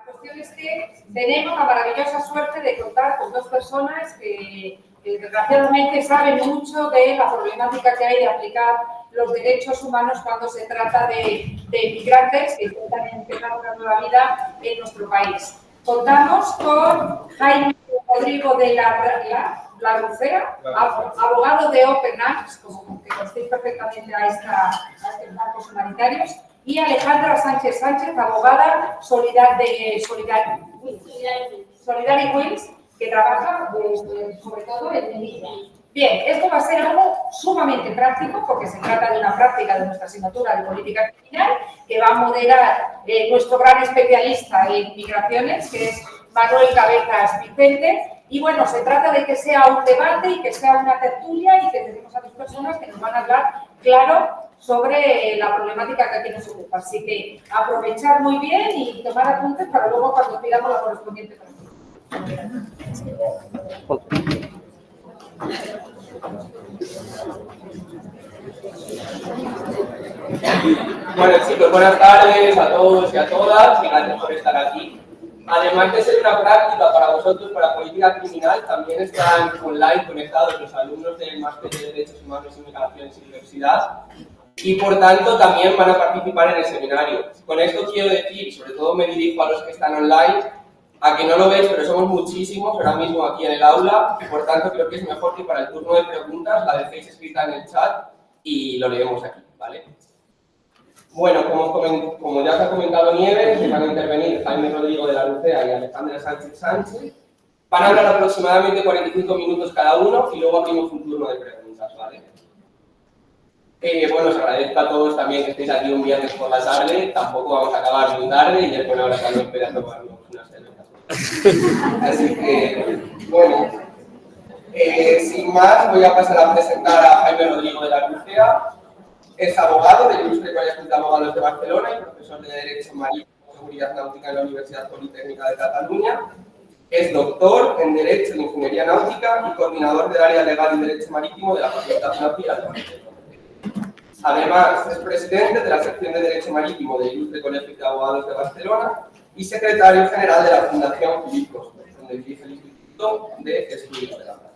La cuestión es que tenemos la maravillosa suerte de contar con dos personas que desgraciadamente saben mucho de la problemática que hay de aplicar los derechos humanos cuando se trata de migrantes que intentan empezar una nueva vida en nuestro país. Contamos con Jaime Rodrigo de la Rucera, abogado de Open Arms, como que conocéis perfectamente a estos marcos humanitarios, y Alejandra Sánchez Sánchez, abogada Solidary Wills, que trabaja sobre todo en Melilla. Bien, esto va a ser algo sumamente práctico porque se trata de una práctica de nuestra asignatura de política criminal que va a moderar nuestro gran especialista en migraciones, que es Manuel Cabezas Vicente. Y bueno, se trata de que sea un debate y que sea una tertulia y que tenemos a dos personas que nos van a hablar, claro, sobre la problemática que aquí nos ocupa. Así que aprovechar muy bien y tomar apuntes para luego cuando pidamos la correspondiente pregunta. Bueno, chicos, buenas tardes a todos y a todas y gracias por estar aquí. Además de ser una práctica para vosotros, para política criminal, también están online conectados los alumnos del Máster de Derechos Humanos y Migraciones y Diversidad y, por tanto, también van a participar en el seminario. Con esto quiero decir, y sobre todo me dirijo a los que están online, a que no lo veis, pero somos muchísimos ahora mismo aquí en el aula y, por tanto, creo que es mejor que para el turno de preguntas la dejéis escrita en el chat y lo leemos aquí, ¿vale? Bueno, como ya os ha comentado Nieves, van a intervenir Jaime Rodrigo de la Rucera y Alejandra Sánchez Sánchez. Van a hablar aproximadamente 45 minutos cada uno y luego abrimos un turno de preguntas, ¿vale? Bueno, os agradezco a todos también que estéis aquí un viernes por la tarde. Tampoco vamos a acabar muy tarde y es bueno ahora también poder tomarnos unas cervezas. Así que, bueno, sin más, voy a pasar a presentar a Jaime Rodrigo de la Rucera. Es abogado del Ilustre Colegio de Abogados de Barcelona y profesor de Derecho Marítimo y Seguridad Náutica en la Universidad Politécnica de Cataluña. Es doctor en Derecho y Ingeniería Náutica y coordinador del área legal y Derecho Marítimo de la Facultad Náutica de Barcelona. Además, es presidente de la sección de Derecho Marítimo del Ilustre Colegio de Abogados de Barcelona y secretario general de la Fundación Philippe Costes, donde dirige el Instituto de Estudios de la Plata.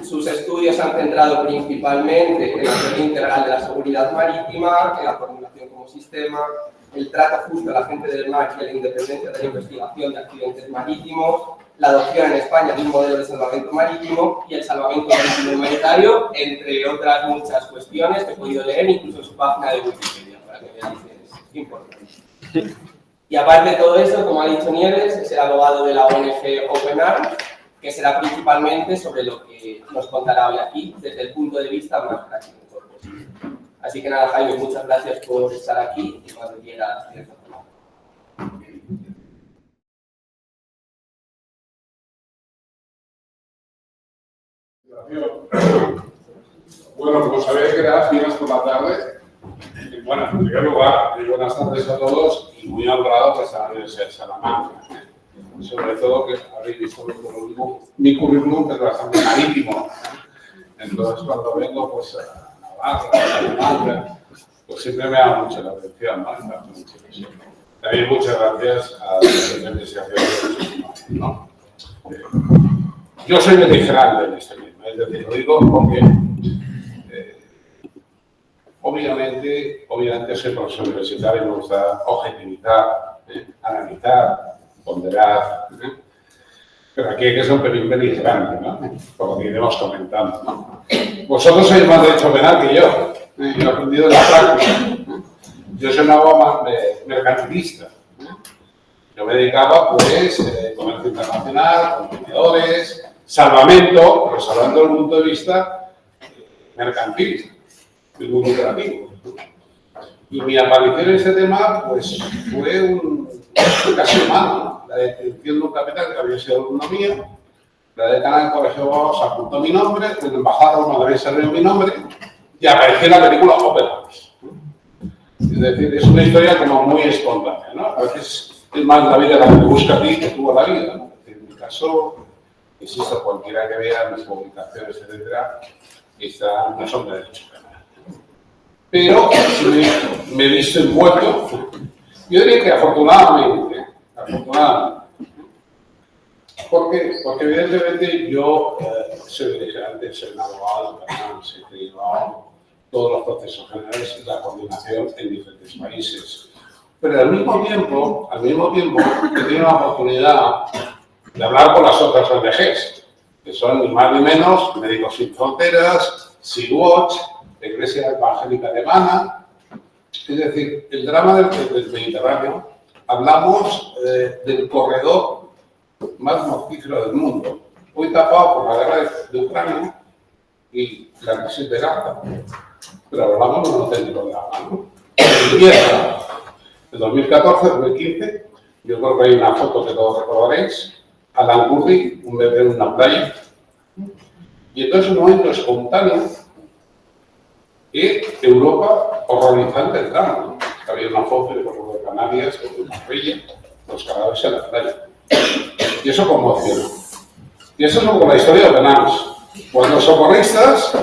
Sus estudios se han centrado principalmente en la teoría integral de la seguridad marítima, en la formulación como sistema, el trato justo a la gente del mar y la independencia de la investigación de accidentes marítimos, la adopción en España de un modelo de salvamento marítimo y el salvamento marítimo humanitario, entre otras muchas cuestiones que he podido leer incluso en su página de Wikipedia, para que veáis que es importante. Y aparte de todo eso, como ha dicho Nieves, es el abogado de la ONG Open Arms, que será principalmente sobre lo que nos contará hoy aquí, desde el punto de vista más práctico. Así que nada, Jaime, muchas gracias por estar aquí y cuando quieras tienes la palabra. Bueno, como sabéis que era viernes por la tarde, y bueno, en primer lugar, buenas tardes a todos y muy honrado pues, a la Universidad de Salamanca. Sobre todo que habéis visto mi currículum, que es bastante marítimo. Entonces, cuando vengo pues, a Navarra, pues siempre me llama mucho la atención, ¿no? También muchas gracias a la Universidad de ¿no? Yo soy beligerante en este tema, es decir, lo digo porque obviamente soy profesor universitario y me gusta objetivizar, analizar, ponderar, pero aquí hay que ser un pelín beligerante, ¿no? Por lo que iremos comentando, ¿no? Vosotros sois más derecho penal que yo he aprendido de la práctica. Yo soy un abogado mercantilista. Yo me dedicaba, pues, comercio internacional, contenedores, salvamento, pero salvando desde el punto de vista mercantil, muy lucrativo. Y mi aparición en ese tema, pues, fue casi humano, ¿no? La detención de un capitán que había sido alumno mío, la decana del colegio de abogados apuntó mi nombre, el embajador no había salido mi nombre, y apareció en la película Open Arms. Es decir, es una historia como muy espontánea, ¿no? A veces es más la vida la que te busca a ti que tú a la vida, ¿no? En mi caso, insisto, cualquiera que vea mis publicaciones, etcétera, no son de derecho penal. Pero si me he visto envuelto, yo diría que afortunadamente afortunadamente. ¿Por qué? Porque evidentemente yo soy dirigente, soy un abogado penal, he llevado todos los procesos generales y la coordinación en diferentes países. Pero al mismo tiempo, he tenido la oportunidad de hablar con las otras ONGs, que son ni más ni menos Médicos Sin Fronteras, Sea-Watch, la Iglesia Evangélica Alemana. Es decir, el drama del Mediterráneo, hablamos del corredor más mortífero del mundo, hoy tapado por la guerra de Ucrania y la crisis de Gaza. Pero hablamos de un auténtico drama, ¿no? Empieza en 2014-2015, yo creo que hay una foto que todos recordaréis, Alan Kurdi, un bebé en una playa, y entonces un momento espontáneo que Europa horrorizante el drama, ¿no? Había una foto de Canarias, de Marbella, los cadáveres en la playa. Y eso conmociona. Y eso es como la historia de Benams. Cuando los socorristas,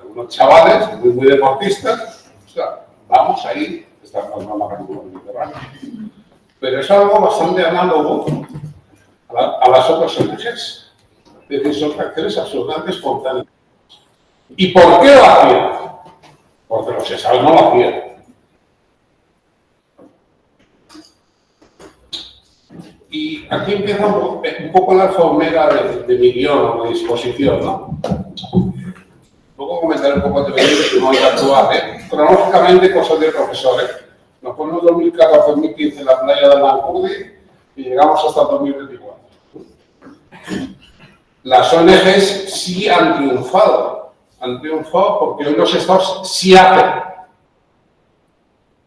unos chavales muy deportistas, o sea, vamos a ir, están pasando la película Mediterráneo. Pero es algo bastante análogo a las otras ONGs. Es decir, son reacciones absolutamente espontáneas. ¿Y por qué lo hacían? Porque los estados no lo hacían. Y aquí empieza un poco la alfomera de mi guión o de disposición, ¿no? Luego comentaré un poco de cómo hay que actuar, ¿eh? Cronológicamente, cosas de profesores. Nos ponemos 2014-2015 en la playa de Alan Kurdi y llegamos hasta 2024. Las ONGs sí han triunfado porque hoy los estados sí hacen.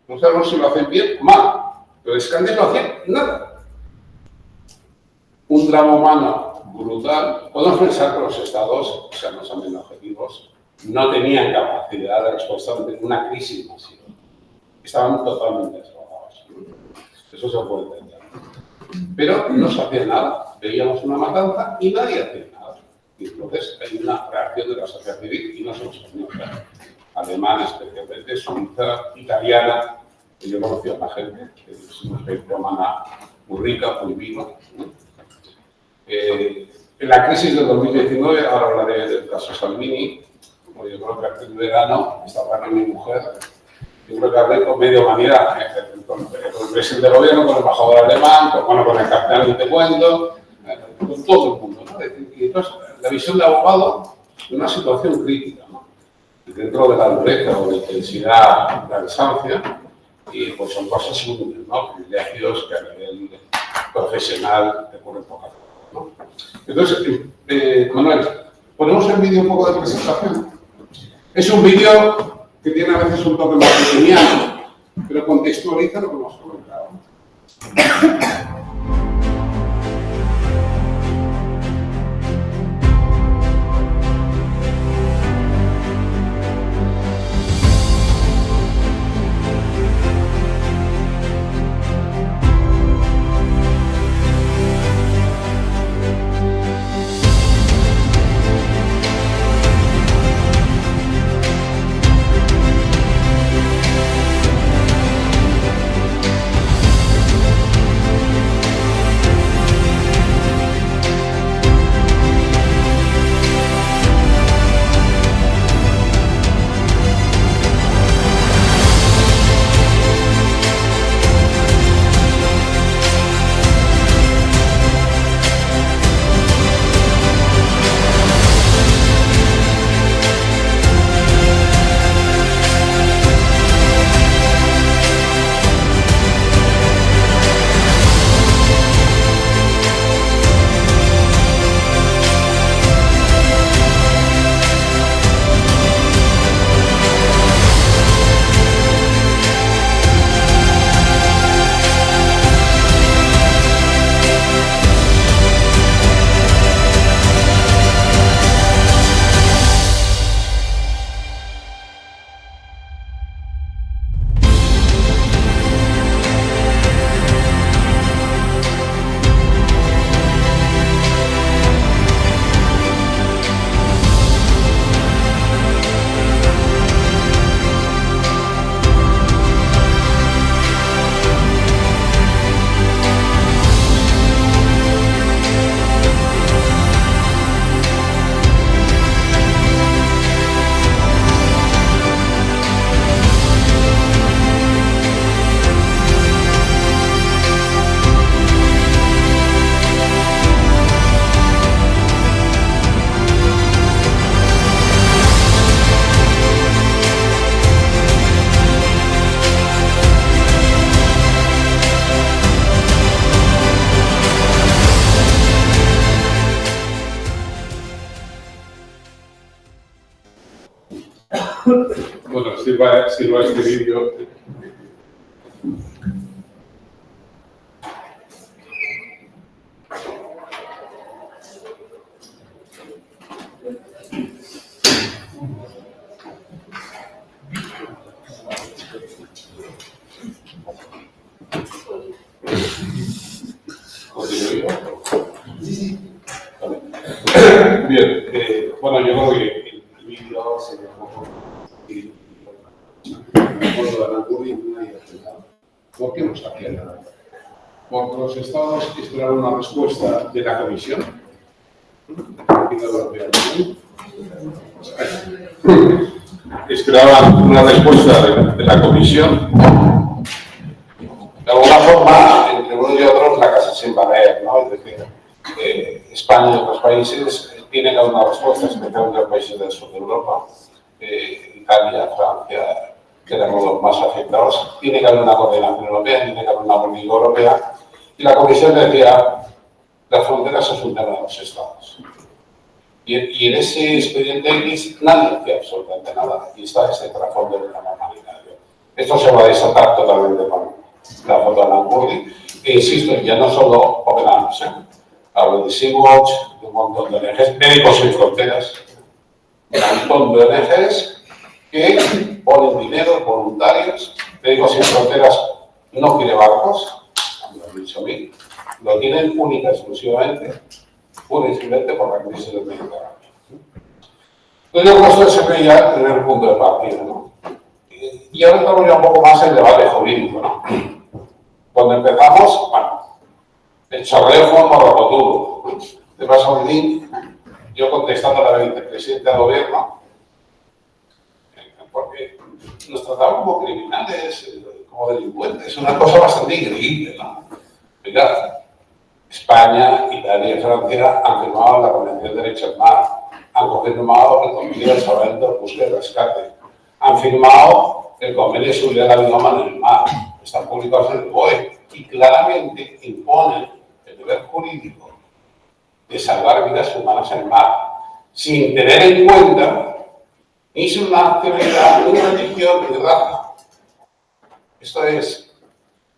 No sabemos si lo hacen bien o mal, pero es que antes no hacían nada. Un drama humano brutal. Podemos pensar que los estados, o sea, no son bien objetivos, no tenían capacidad de respuesta ante una crisis masiva. Estaban totalmente desbordados. Eso se puede entender. Pero no se hacía nada. Veíamos una matanza y nadie hacía nada. Y entonces hay una reacción de la sociedad civil y no solo española. Alemana, especialmente, suiza, italiana. Que yo conocí a la gente, que es una especie humana muy rica, muy viva, ¿no? En la crisis del 2019, ahora hablaré del caso Salvini, como yo creo que antes del verano, estaba con mi mujer, yo creo que hablé con medio humanidad, con el presidente del gobierno, con el embajador alemán, con el capitán que te cuento, con todo el mundo, ¿no? Y entonces, la visión de abogado de una situación crítica, ¿no? Y dentro de la dureza o de la intensidad de la distancia, y pues son cosas únicas, ¿no? Privilegios que a nivel profesional te ocurren pocas veces, ¿no? Entonces, Manuel, ponemos el vídeo un poco de presentación. Es un vídeo que tiene a veces un toque más pequeñano, pero contextualiza lo que hemos comentado. Bueno, sirva este vídeo. Bien, bueno, yo creo que el vídeo se ve un poco ¿Por qué no se hacía nada? Porque los estados esperaban una respuesta de la Comisión. Esperaban una respuesta de la Comisión. De alguna forma, entre unos y otros, la casa sin barrer, ¿no? Es decir, España y otros países tienen que dar una respuesta, especialmente los países del sur de Europa, Italia, Francia, que eran los más afectados. Tiene que haber una coordinación europea, tiene que haber una política europea. Y la Comisión decía, las fronteras es un tema de los estados. Y en ese expediente X nadie hacía absolutamente nada. Y está ese trasfondo de la normalidad. Esto se va a desatar totalmente con la foto de Alan Kurdi. E insisto, ya no solo Open Arms, hablo de Sea-Watch, de un montón de ONGs, Médicos Sin Fronteras, un montón de ONGs que ponen dinero, voluntarios. Médicos Sin Fronteras no quiere barcos, me lo han dicho a mí, lo tienen única y exclusivamente por la crisis del Mediterráneo. Entonces, yo creo que se veía el primer punto de partida, ¿no? Y ahora estamos ya un poco más en el debate jurídico, ¿no? Cuando empezamos, bueno, el chorreo fue morrocotudo. Te vas a un link, yo contestando a la vicepresidenta del gobierno, porque nos trataban como criminales, como delincuentes, una cosa bastante increíble, ¿no? Mirad, España, Italia y Francia han firmado la Convención de Derecho al Mar, han confirmado el Convenio de Salvamento, Búsqueda y Rescate, han firmado el Convenio sobre la bioma en el mar, están publicados en el BOE y claramente imponen el deber jurídico de salvar vidas humanas en el mar, sin tener en cuenta ni su nacionalidad, ni religión, ni raza. Esto es,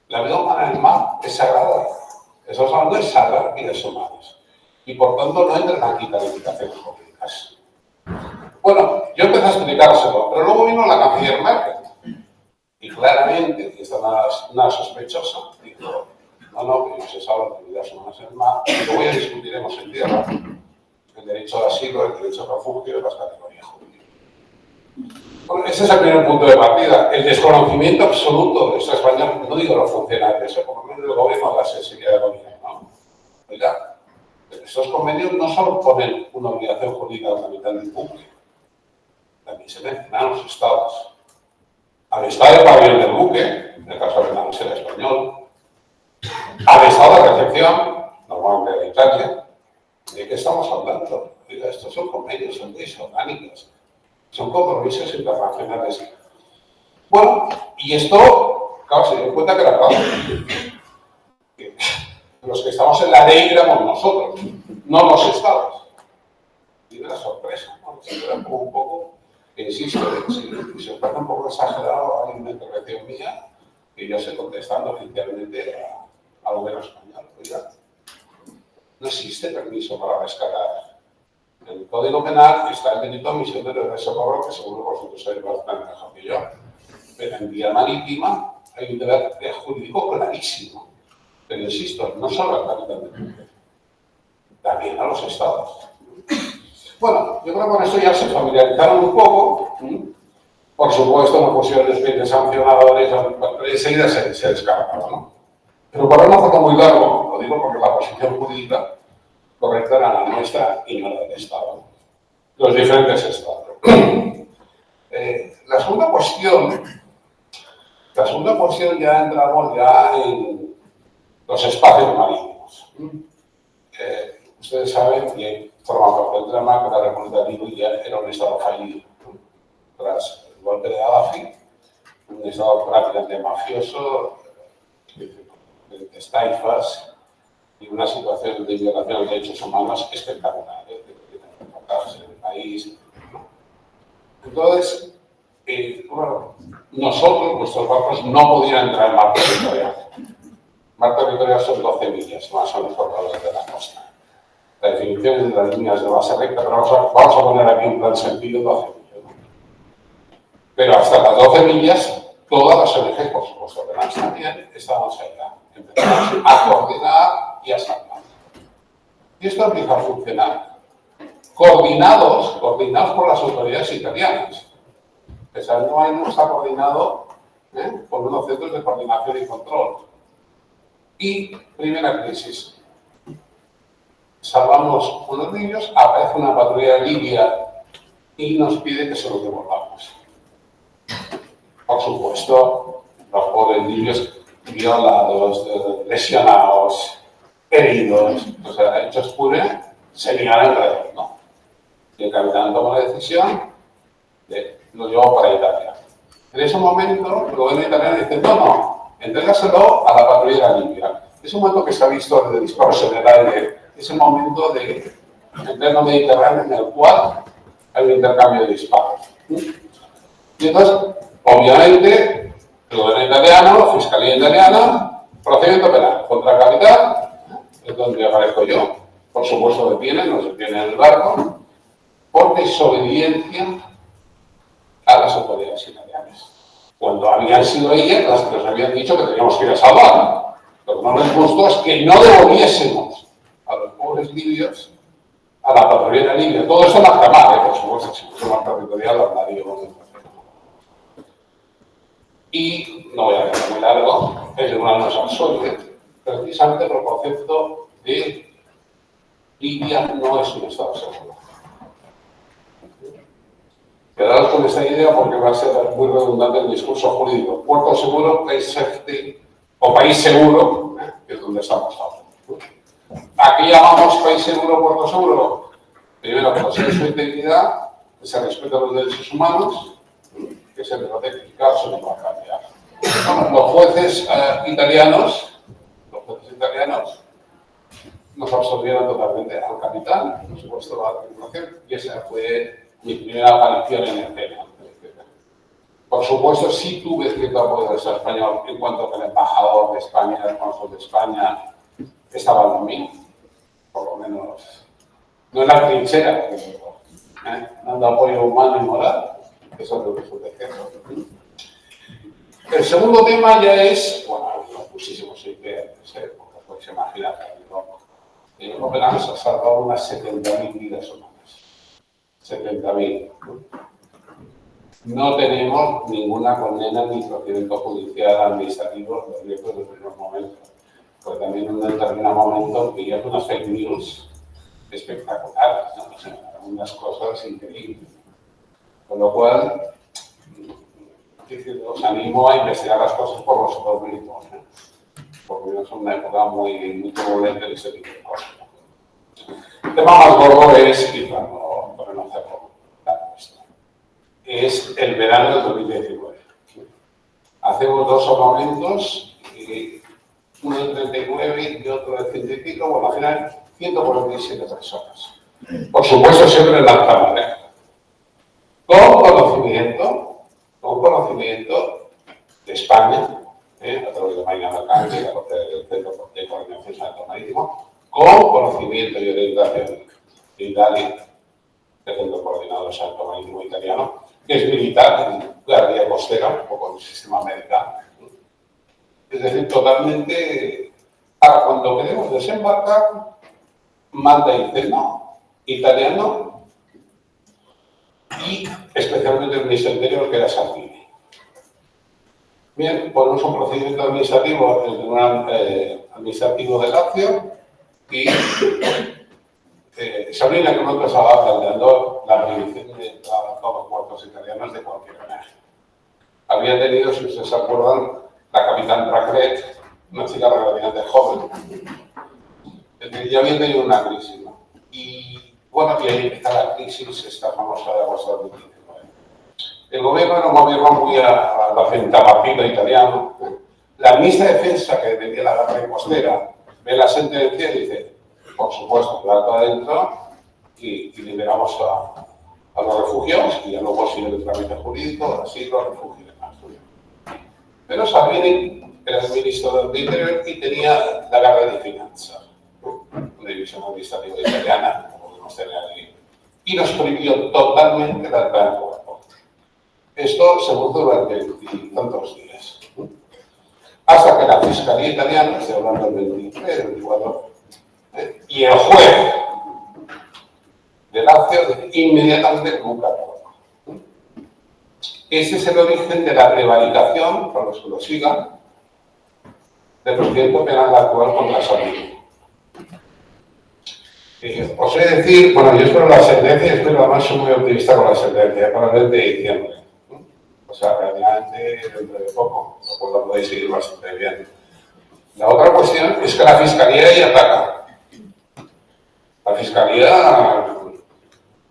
la vida humana en el mar es sagrada. Estamos hablando de salvar vidas humanas. Y por tanto no entran aquí calificaciones jurídicas. Bueno, yo empecé a explicárselo, pero luego vino la canciller Merkel. Y claramente, y esta nada sospechosa, dijo, no, que no se salvan de vidas humanas en el mar, y luego ya discutiremos en tierra el derecho de asilo, el derecho de refugio y las categorías jurídicas. Bueno, ese es el primer punto de partida, el desconocimiento absoluto de esta España, no digo los funcionarios, por lo menos el gobierno de la sensibilidad del gobierno, ¿no? Oiga, estos convenios no solo ponen una obligación jurídica al capital del público, también se mencionan a los estados. Al estado de pabellón del buque, en el caso de la nación español, al estado de recepción, normalmente de Italia. ¿De qué estamos hablando? Oiga, estos son convenios, son leyes orgánicas, son compromisos internacionales. Bueno, y esto, claro, se dio cuenta que era claro. Los que estamos en la ley éramos nosotros, no los estados. Y de la sorpresa, ¿no? Se queda como un poco, insisto, si se parece un poco exagerado, hay una intervención mía que yo estoy contestando oficialmente al gobierno español. Oiga, no existe permiso para rescatar. En el Código Penal está el delito de omisión de deber de socorro, que seguro vosotros sabéis bastante mejor que yo. Pero en vía marítima hay un deber jurídico clarísimo. Pero insisto, no solo al capital del buque, también a los estados. Bueno, yo creo que con esto ya se familiarizaron un poco. Por supuesto, no pusieron expedientes sancionadores, enseguida se descargaba, ¿no? Pero para no hacerlo muy largo, lo digo porque la posición jurídica correcta era la nuestra y no la del Estado, los diferentes estados. La segunda cuestión ya entramos en los espacios marítimos. Ustedes saben que forma parte del drama que la República de Libia era un estado fallido. Tras el golpe de Gaddafi, un estado prácticamente mafioso, de taifas y una situación de violación de derechos humanos espectacular, de en el país. Entonces, Bueno, nosotros, nuestros barcos, no podían entrar en mar territorial. Mar territorial son 12 millas, más o menos por lado de la costa. La definición es de las líneas de base recta, pero vamos a poner aquí un plan sentido 12 millas. ¿No? Pero hasta las 12 millas, todas las ONGs, por supuesto, que más también, estábamos allá. Empezamos a coordinar y a salvar. Y esto empieza a funcionar. Coordinados por las autoridades italianas. O sea, no está coordinado por unos centros de coordinación y control. Y primera crisis. Salvamos unos niños, aparece una patrulla libia y nos pide que se los devolvamos. Por supuesto, los pobres niños violados, lesionados, heridos, o sea, hechos pure, se niegan alrededor, ¿no? Y el capitán toma la decisión de lo llevó para Italia. En ese momento, el gobierno italiano dice, no, entrégaselo a la patrulla libia. Es un momento que se ha visto desde el discurso en el aire, ese momento de en pleno Mediterráneo en el cual hay un intercambio de disparos. Y entonces, obviamente, el gobierno italiano, la fiscalía italiana, procedimiento penal contra el capitán, es donde aparezco yo. Por supuesto nos detienen en el barco, por desobediencia a las autoridades italianas. Cuando habían sido ellas las que nos habían dicho que teníamos que ir a salvar. Lo que no les gustó es que no devolviésemos a los pobres libios a la patrulla libia. Todo eso en la mar, por supuesto, si fuese mar territorial hablaríamos de. Y, no voy a quedar muy largo, el tribunal nos absuelve, precisamente por el concepto de Libia no es un estado seguro. Quedaros con esta idea porque va a ser muy redundante el discurso jurídico. Puerto seguro, place safety, o país seguro, que es donde estamos ahora. ¿A qué llamamos país seguro, puerto seguro? Primero, que no se su integridad, que se respetan los derechos humanos, que se protege, claro, eso no va a cambiar. Bueno, los jueces italianos nos absolvieron totalmente al capitán, por supuesto, la administración, y esa fue mi primera aparición en escena. Por supuesto, sí tuve cierto apoyo del Estado español en cuanto que el embajador de España, el cónsul de España, estaba conmigo, por lo menos, no en la trinchera, dando apoyo humano y moral, eso es lo que fue de El segundo tema ya es, bueno, hay muchísimos ideas, porque podéis imaginar que en Operación se ha salvado unas 70.000 vidas humanas. 70.000. No tenemos ninguna condena ni procedimiento judicial administrativo desde los primeros momentos. Porque también en un determinado momento veías unas fake news espectaculares, ¿no? O sea, unas cosas increíbles. Con lo cual, os animo a investigar las cosas por vosotros mismos, ¿no? Porque es una época muy turbulenta en ese tipo de cosas. El tema más gordo es, y para no hacerlo es el verano del 2019. Hacemos dos salvamentos, uno de 39 y otro de 100 y pico, bueno, al final 147 personas. Por supuesto, siempre en alta mar, con conocimiento de España, a través de Marina Mercante, del Centro de Coordinación Santo Marítimo, con conocimiento y orientación de Italia, del Centro Coordinador Santo Marítimo Italiano, que es militar, guardia costera, un poco del sistema americano. Es decir, totalmente, ahora cuando queremos desembarcar, manda y dice no, italiano, y especialmente el ministro interior, que era Salvini. Bien, ponemos un procedimiento administrativo, el Tribunal Administrativo de Lazio, y Salvini que nosotros estaba planteando la prohibición de entrar a todos los puertos italianos de cualquier manera. Había tenido, si ustedes se acuerdan, la capitán Racret, una chica relativamente joven, es decir, ya había tenido una crisis, ¿no? Y bueno, y ahí empieza la crisis, esta famosa de agosto del 2019. El gobierno era un gobierno muy a la centavapila italiano. La ministra de Defensa, que defendía la guerra costera, ve la sentencia y dice, por supuesto, plato adentro y liberamos a los refugiados y ya luego sigue el trámite jurídico, asilo, refugio y demás. Pero Salvini era el ministro del Interior y tenía la Guardia di Finanza, una división administrativa italiana, como podemos tener ahí, y nos prohibió totalmente la entrada en cuerpo. Esto se produjo durante 20 y tantos días. Hasta que la Fiscalía Italiana, estoy hablando del 23, el 24, y el juez de Lazio inmediatamente convoca a todo. Ese es el origen de la prevaricación, para los que lo sigan, del procedimiento penal actual contra Salvini. Os he de decir, bueno, yo espero la sentencia, espero además soy muy optimista con la sentencia, para el 20 de diciembre. O sea, realmente dentro de poco, lo podéis seguir bastante bien. La otra cuestión es que la Fiscalía ya ataca. La Fiscalía,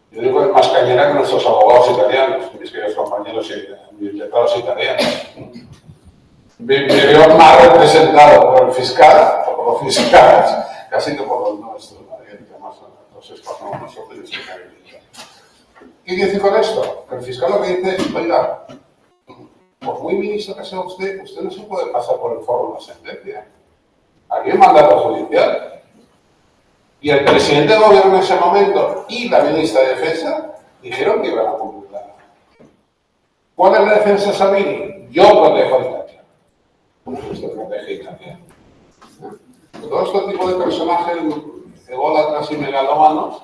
yo digo que es más cañera que nuestros abogados italianos, mis queridos compañeros y mis letrados italianos. Me veo más representado por el fiscal, o por los fiscales, casi que por los nuestros, ¿no? Y además los españoles nosotros y ¿qué quiere decir con esto? Que el fiscal lo que dice es, oiga, por muy ministro que sea usted no se puede pasar por el foro de una sentencia. Aquí hay mandato judicial. Y el presidente del gobierno en ese momento y la ministra de Defensa dijeron que iban a cumplirla. ¿Cuál es la defensa de Salvini? Yo protejo a Italia. Usted protege a Italia. Todo este tipo de personajes ególatras y megalómanos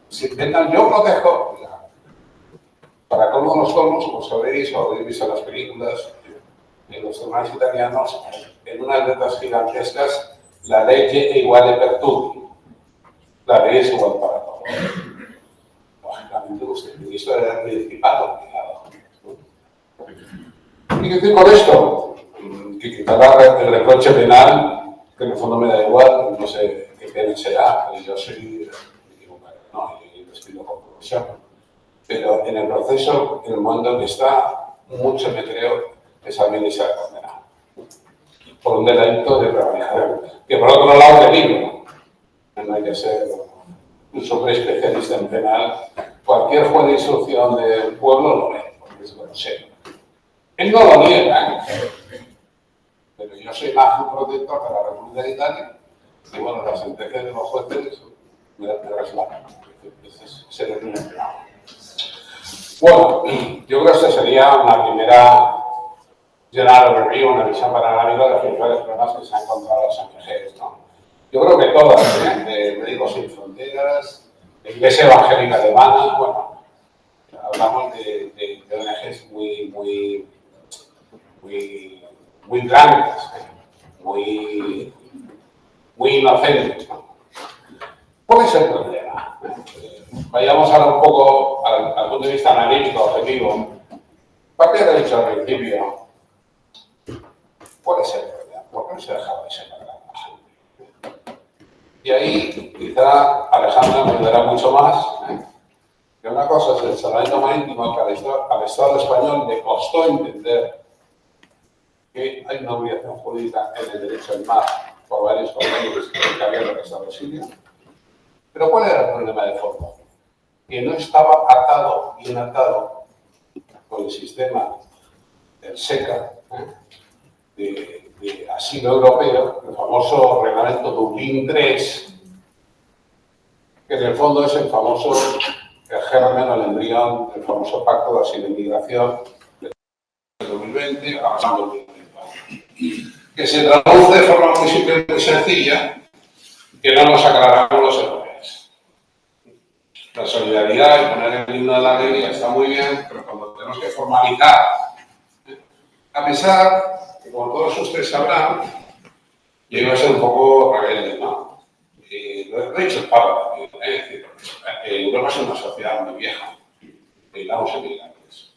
se intentan, yo protejo. Para colmo los colmos, como sabéis o habéis visto en las películas, en los tribunales italianos, en unas letras gigantescas, la legge è uguale per tutti. La ley es igual para todos. Lógicamente, usted, el ministro era el principal obligado. ¿Qué quiero decir con esto? Que quitar el reproche penal, que en el fondo me da igual, no sé qué pena será, pero yo soy no, y les pido por corrupción. Pero en el proceso, en el momento en que está, mucho me creo que Salvini se ha condenado por un delito de prevaricación, que por otro lado le digo, no hay que ser un super especialista en penal, cualquier juez de instrucción del pueblo lo lee, porque es grosero. Él no lo niega, pero yo soy más un protector de la República de Italia, y bueno, las sentencias de los jueces me respetan. Ese es el penal. Bueno, yo creo que esta sería una primera general overview, una visión panorámica de los principales problemas que se han encontrado las ONGs, ¿no? Yo creo que todas, de Médicos Sin Fronteras, de Iglesia Evangélica Alemana, bueno, hablamos de ONGs muy blancas, muy inocentes, ¿no? ¿Cuál es el problema? Vayamos ahora un poco al punto de vista analítico, objetivo. Papi ha dicho al principio, ¿cuál es el problema? ¿Por qué no se dejaba de separar a la gente? Y ahí quizá Alejandra me ayudará mucho más. Que una cosa es el salvamento marítimo que al Estado español le costó entender que hay una obligación jurídica en el derecho al mar por varios convenios que había regresado a Siria. Pero ¿cuál era el problema de fondo? Que no estaba bien atado con el sistema del SECA, de asilo europeo, el famoso reglamento Dublín III, que en el fondo es el famoso germen o el embrión del famoso Pacto de Asilo e Inmigración de 2020 a 2024, que se traduce de forma muy simple y muy sencilla, que no nos aclaramos los errores. La solidaridad y poner el himno de la alegría está muy bien, pero cuando tenemos que formalizar, a pesar que, como todos ustedes sabrán, yo iba a ser un poco rebelde, ¿no? Lo he dicho el Papa también, es decir, Europa es una sociedad muy vieja, necesitamos emigrantes.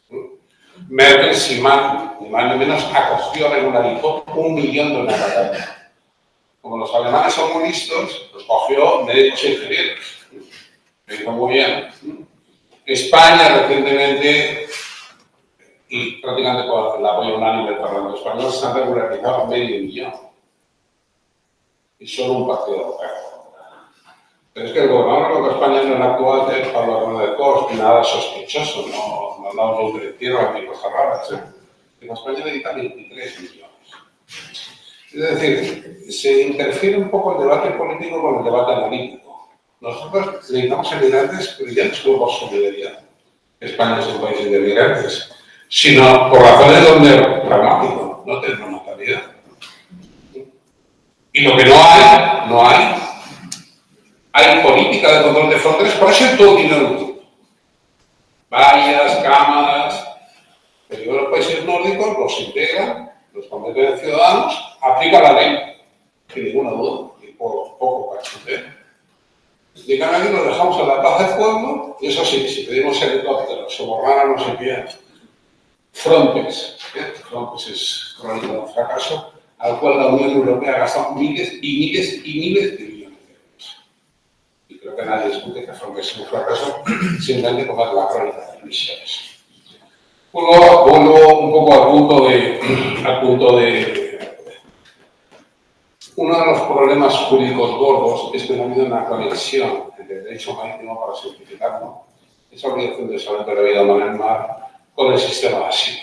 Merkel, sin más ni menos, acogió, regularizó 1 millón de una batalla. Como los alemanes son muy listos, los cogió médicos e ingenieros. Lo hizo muy bien. España recientemente, y prácticamente con el apoyo unánime del Parlamento español, se han regularizado 500.000. Y solo un partido europeo. Pero es que el gobernador español actual es Pablo Hernández Cos, nada sospechoso, no hablamos de tierra ni cosas raras. En España necesita 23 millones. Es decir, se interfiere un poco el debate político con el debate analítico. Nosotros necesitamos emigrantes, pero ya no solo por solidaridad. España es un país de emigrantes, sino por razones de orden pragmático, no tenemos natalidad. Y lo que no hay política de control de fronteras, por eso es todo dinero del mundo. Vallas, cámaras, pero los países nórdicos los integran, los convierten en ciudadanos, aplican la ley, sin ninguna duda, y poco cachondeo. Llegan aquí, los dejamos en la plaza de pueblo, y eso sí, si pedimos helicópteros, Soborrana no se envía. Frontex, Frontex es crónica de un fracaso, al cual la Unión Europea ha gastado miles y miles y miles de millones de euros. Y creo que nadie discute que Frontex es un fracaso, simplemente como es la crónica de emisiones. Vuelvo un poco al punto de... Uno de los problemas jurídicos gordos es que no ha habido una conexión entre el derecho marítimo, para simplificarlo, esa obligación de salvar la vida humana en el mar, con el sistema de asilo.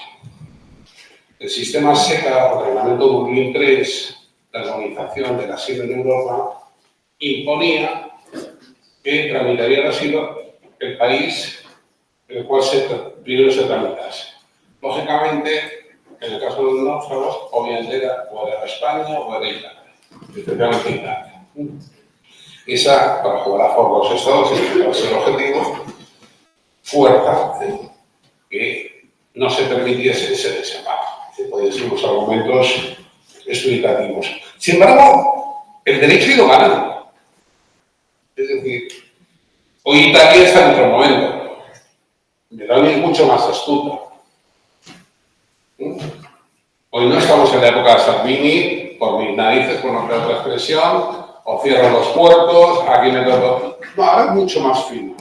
El sistema SECA, el reglamento Dublín III, la armonización del asilo en Europa, imponía que tramitaría el asilo el país en el cual primero se tramitase. Lógicamente, en el caso de los náufragos, obviamente era o era España o era Italia, especialmente Italia. Esa, para jugar a favor de los estados y para ser objetivo, fuerza que no se permitiese ese desembarco. Podrían ser unos argumentos explicativos. Sin embargo, el derecho ha ido ganando. Es decir, hoy Italia está en otro momento. Meloni es mucho más astuta. Hoy no estamos en la época de Salvini, por mis narices, por no crear otra expresión, o cierro los puertos, aquí me toco. No, ahora es mucho más fino.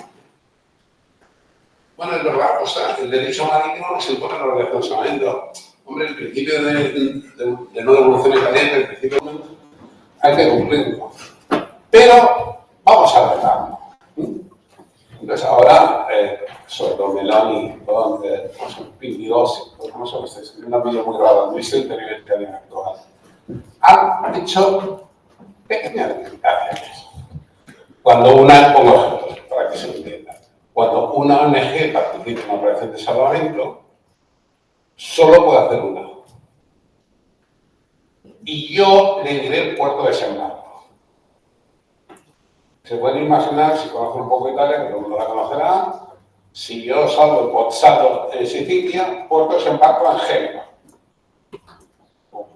Bueno, es verdad, o sea, el derecho marítimo no se impone en los desplazamientos. Hombre, el principio de no devolución inmediata, el principio hay que cumplirlo. Pero vamos a verlo. Entonces ahora, sobre todo Meloni, donde Pindidosi, no sé, es una video muy grabada, no hice el televisión actual, han hecho pequeñas limitaciones. Cuando una, pongo ejemplos para que se entienda, cuando una ONG participa en una operación de salvamento, solo puede hacer una. Y yo le diré el puerto de San Marco. Se pueden imaginar, si conocen un poco Italia, que todo el mundo la conocerá, si yo salgo de Pozzallo en Sicilia, puerto de San Marco en Génova. Con lo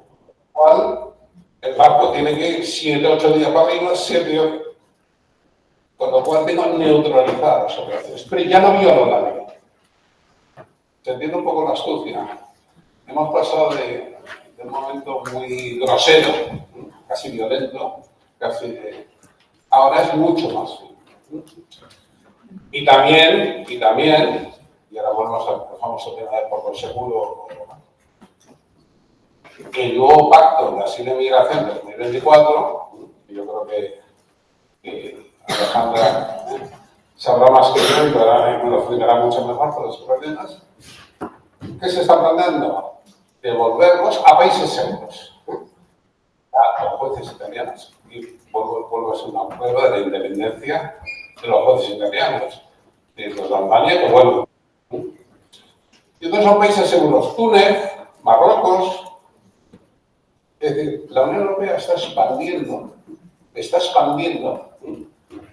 cual, el barco tiene que ir 7 o 8 días para arriba, 7 o 8. Con lo cual tengo neutralizadas las operaciones. Pero ya no violo la ley. Se entiende un poco la astucia. Hemos pasado de un momento muy grosero, casi violento, ahora es mucho más fino. Y también, y ahora volvemos al famoso tema de Puerto Seguro, el nuevo pacto de asilo y migración del 2024, yo creo que Alejandra sabrá más que yo y me lo explicará mucho mejor por sus problemas. ¿Qué se está planteando? Devolverlos a países seguros. A los jueces italianos. Y vuelvo a ser una prueba de la independencia de los jueces italianos. De los de Albania que vuelven. Y entonces son países seguros. Túnez, Marruecos. Es decir, la Unión Europea está expandiendo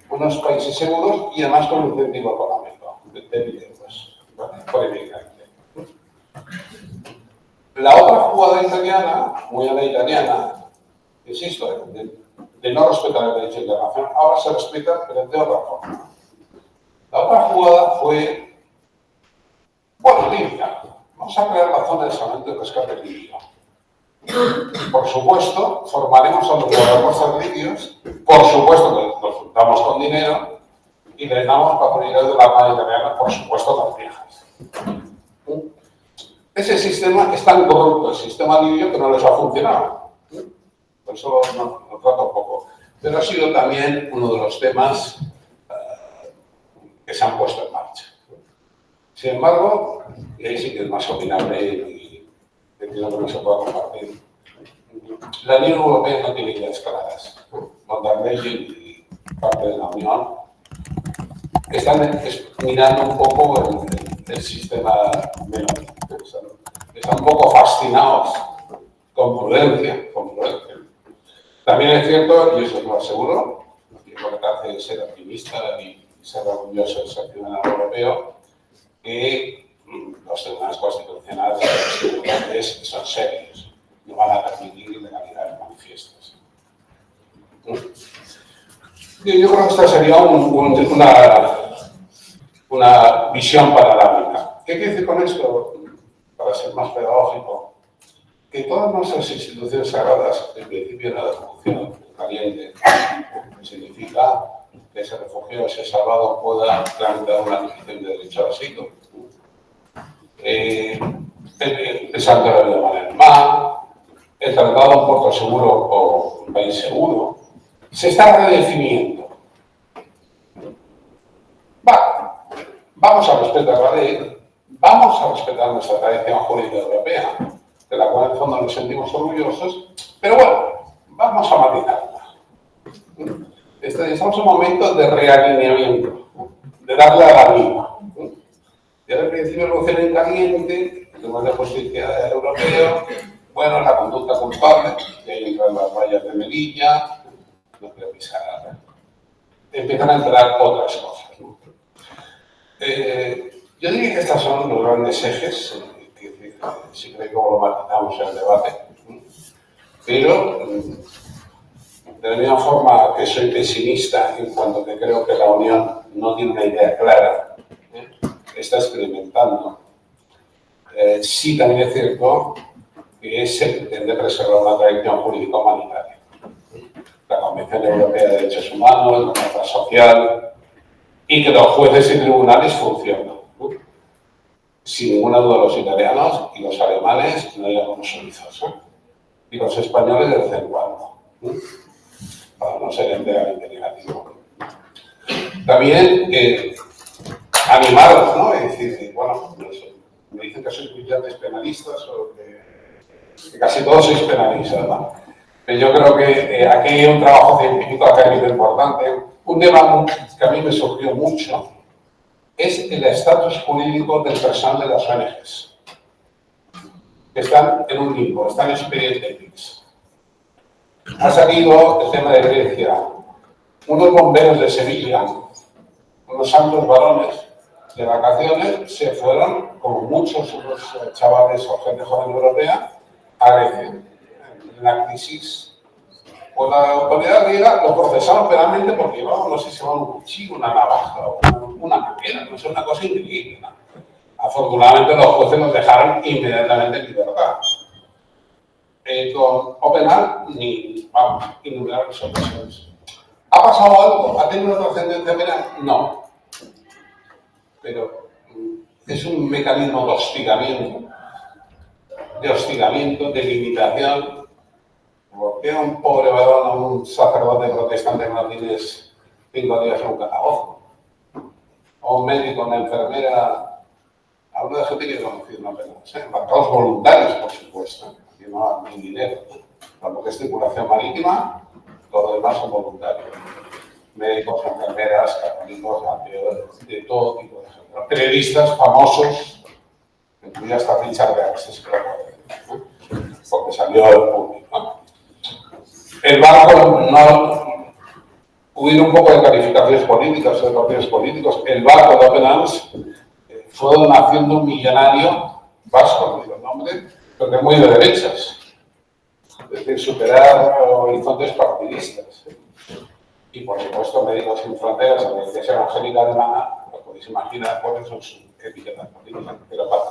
unos países seguros y además con un incentivo económico de 1.000 euros por inmigrante. La otra jugada italiana, muy a la italiana, insisto, de no respetar el derecho internacional, ahora se respeta, pero de otra forma. La otra jugada fue, bueno, Libia. Vamos a crear la zona de salvamento y rescate libio. Por supuesto, formaremos a los guardacostas libios, por supuesto que los juntamos con dinero y les damos patrulleros de la Armada italiana, por supuesto, las viejas. Ese sistema es tan corrupto, el sistema libio, que no les ha funcionado. Por eso lo trato un poco. pero ha sido también uno de los temas que se han puesto en marcha. Sin embargo, y ahí sí que es más opinable y entiendo que no se puede compartir, la Unión Europea no tiene ideas claras. Von der Leyen y parte de la Unión están mirando un poco el sistema Meloni. Están un poco fascinados con prudencia. También es cierto, y eso os lo aseguro, que lo que te hace ser optimista y ser orgulloso de ser ciudadano europeo, que los tribunales constitucionales y los tribunales son serios, no van a permitir ilegalidades manifiestas. Yo creo que esta sería una visión panorámica. ¿Qué quiere decir con esto? Para ser más pedagógico, que todas nuestras instituciones sagradas, en principio la defunción caliente, que significa que ese refugiado, ese salvado, pueda tramitar una petición de derecho a asilo. El santuario de Mar en el Mar, el tratado de un puerto seguro o un país seguro, se está redefiniendo. Vamos a respetar la ley, vamos a respetar nuestra tradición jurídica europea, de la cual en el fondo nos sentimos orgullosos, pero bueno, vamos a matizarla. Estamos en un momento de realineamiento, de darle a la vida. Y al principio lo hacen en caliente, el Tribunal de Justicia Europeo, bueno, la conducta culpable, que entra en las vallas de Melilla, no creo que sea nada. Empiezan a entrar otras cosas. Yo diría que estos son los grandes ejes, que si creo que lo matizamos en el debate, pero de la misma forma que soy pesimista en cuanto que creo que la Unión no tiene una idea clara, está experimentando. Sí, también es cierto que se pretende preservar una tradición jurídica humanitaria. La Convención Europea de Derechos Humanos, la Carta Social, y que los jueces y tribunales funcionan. Sin ninguna duda los italianos y los alemanes no llegan los suizos, y los españoles de vez en cuando, para no ser enteramente negativo. También animados, ¿no? Es decir, bueno, me dicen que sois brillantes penalistas o que casi todos sois penalistas, ¿no? Pero yo creo que aquí hay un trabajo científico académico importante. Un tema que a mí me surgió mucho es el estatus jurídico del personal de las ONGs, que están en un limbo, están en expediente ethics. Ha salido el tema de Grecia. Unos bomberos de Sevilla, unos santos varones de vacaciones, se fueron, como muchos otros chavales o gente joven europea, a Grecia. En la crisis, pues la autoridad griega lo procesaron penalmente porque llevaban, no sé si llevaban un cuchillo, una navaja o una manguera, no sé, una cosa increíble, ¿no? Afortunadamente los jueces los dejaron inmediatamente en libertad. Con Oppenheim, vamos, innumerables ocasiones. ¿Ha pasado algo? ¿Ha tenido una trascendencia penal? No. Pero es un mecanismo de hostigamiento, de limitación. ¿Por qué a un pobre varón, a un sacerdote protestante no tienes 5 días en un calabozo? O un médico, una enfermera. Hablo de gente que he conocido, no apenas. Embarcados voluntarios, por supuesto. Aquí no hay dinero. Para lo que es tripulación marítima, todo lo demás son voluntarios. Médicos, enfermeras, católicos, ateos, de todo tipo de gente. Periodistas famosos, incluye hasta Richard Garces, creo, porque salió al público, ¿no? El barco no. Hubo un poco de calificaciones políticas o de partidos políticos. El barco de Oppenheim fue donación de un millonario vasco, no digo el nombre, pero que es muy de derechas. Es decir, superar horizontes partidistas. Y por supuesto, Médicos Sin Fronteras, la Iglesia Evangélica Alemana, lo podéis imaginar cuáles son sus etiquetas políticas, pero para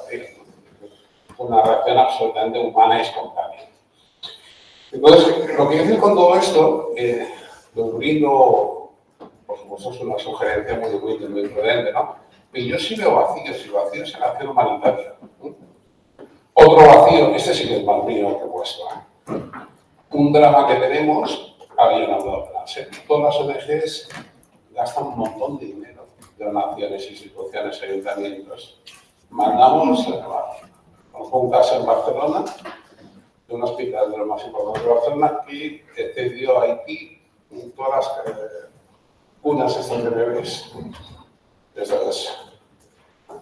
fue una reacción absolutamente humana y espontánea. Entonces, lo que decir con todo esto, lo brindo, por supuesto, es una sugerencia muy prudente, ¿no? Pero yo sí veo vacíos, y vacíos en la acción humanitaria. Otro vacío, este sí que es más mío que vuestro, un drama que tenemos alguien habló de las todas las ONGs gastan un montón de dinero, donaciones, instituciones, ayuntamientos. Mandamos un caso en Barcelona, de un hospital de los más importantes de Barcelona, que cedió a Haití todas las cunas estas de bebés,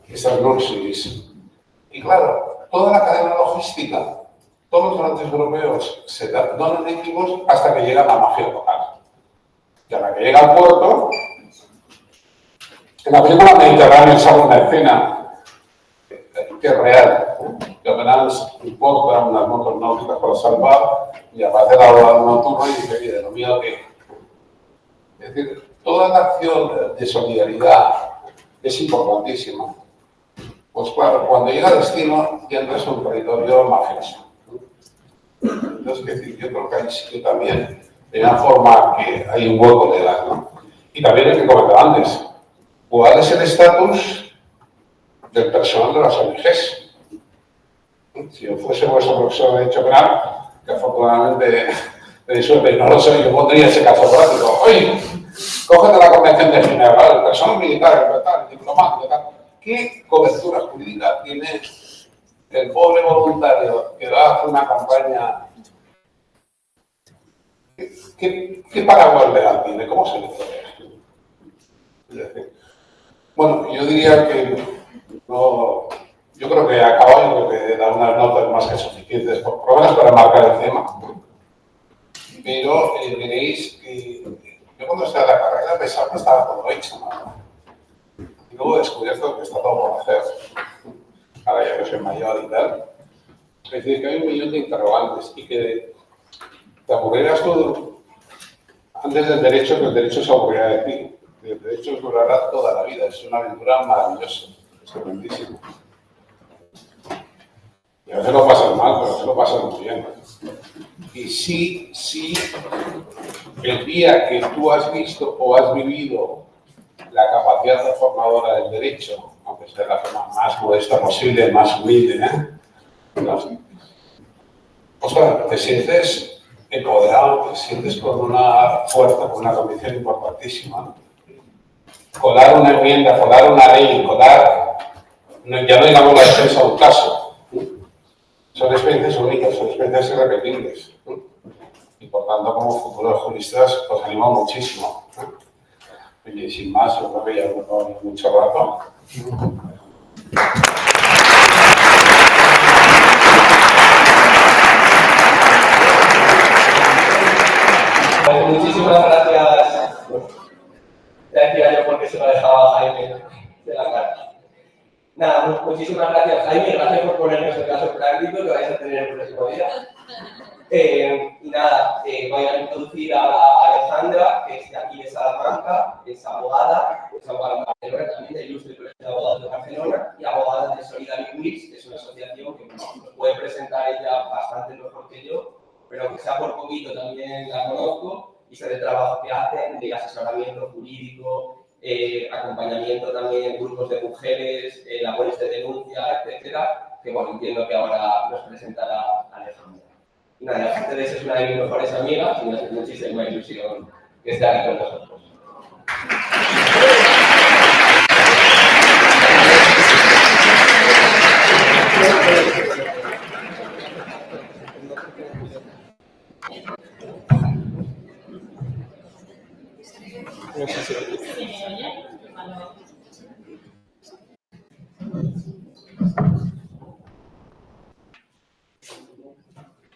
estas nurseries. Y claro, toda la cadena logística, todos los donantes europeos se donan equipos hasta que llega la mafia local. Y a la que llega al puerto, en la película Mediterránea sale una escena que es real, que apenas importan unas motos náuticas para salvar y aparece la hora de una turra y dice, oye, de lo mío que... Es decir, toda la acción de solidaridad es importantísima. Pues claro, cuando llega al destino ya no es un territorio mafioso. Entonces, es decir, yo creo que hay sitio también de una forma que hay un hueco legal, ¿no? Y también hay que comentar antes, ¿cuál es el estatus del personal de las ONGs? Si yo fuese vuestro profesor de Derecho Penal, que afortunadamente tenéis suerte y no lo sé, yo pondría ese caso práctico. Oye, cógete la Convención de Ginebra, el personal militar, el diplomático, tal. ¿Qué cobertura jurídica tiene el pobre voluntario que va a hacer una campaña? ¿Qué paraguas legal tiene? ¿Cómo se le puede? Es decir, bueno, yo diría que no, yo creo que he acabado, yo creo que da unas notas más que suficientes, por lo menos para marcar el tema. Pero veréis que yo cuando estaba en la carrera pensaba que estaba todo hecho, ¿no? Y luego he descubierto que está todo por hacer. Ahora ya que soy mayor y tal. Es decir, que hay un millón de interrogantes y que te aburrirás tú antes del derecho, que el derecho se aburrirá de ti. El derecho durará toda la vida. Es una aventura maravillosa, estupendísima. Y a veces lo pasas mal, pero a veces lo pasas muy bien. Y sí, el día que tú has visto o has vivido la capacidad reformadora del derecho, aunque sea de la forma más modesta posible, más humilde, o sea, te sientes empoderado, te sientes con una fuerza, con una condición importantísima. Colar una enmienda, colar una ley, ya no digamos la defensa de un caso. Son experiencias únicas, son experiencias irrepetibles. Y por tanto, como futuros juristas, os animo muchísimo. Oye, sin más, yo creo que ya no tengo mucho rato. Muchísimas gracias. Decía yo porque se lo dejaba Jaime de la cara. Nada, muchísimas gracias Jaime, gracias por ponernos el caso práctico que vais a tener el próximo día. Y nada, voy a introducir a Alejandra, que es de aquí de Salamanca, es abogada de Barcelona, también del Ilustre Colegio de Abogados de Barcelona, y abogada de Solidarity, que es una asociación que nos puede presentar ella bastante mejor que yo, pero que sea por poquito también la conozco y sé del trabajo que hacen, de asesoramiento jurídico, acompañamiento también en grupos de mujeres, labores de denuncia, etcétera, que bueno, entiendo que ahora nos presentará Alejandra. Y nada, aparte de eso es una de mis mejores amigas y me hace muchísima ilusión que esté aquí con nosotros.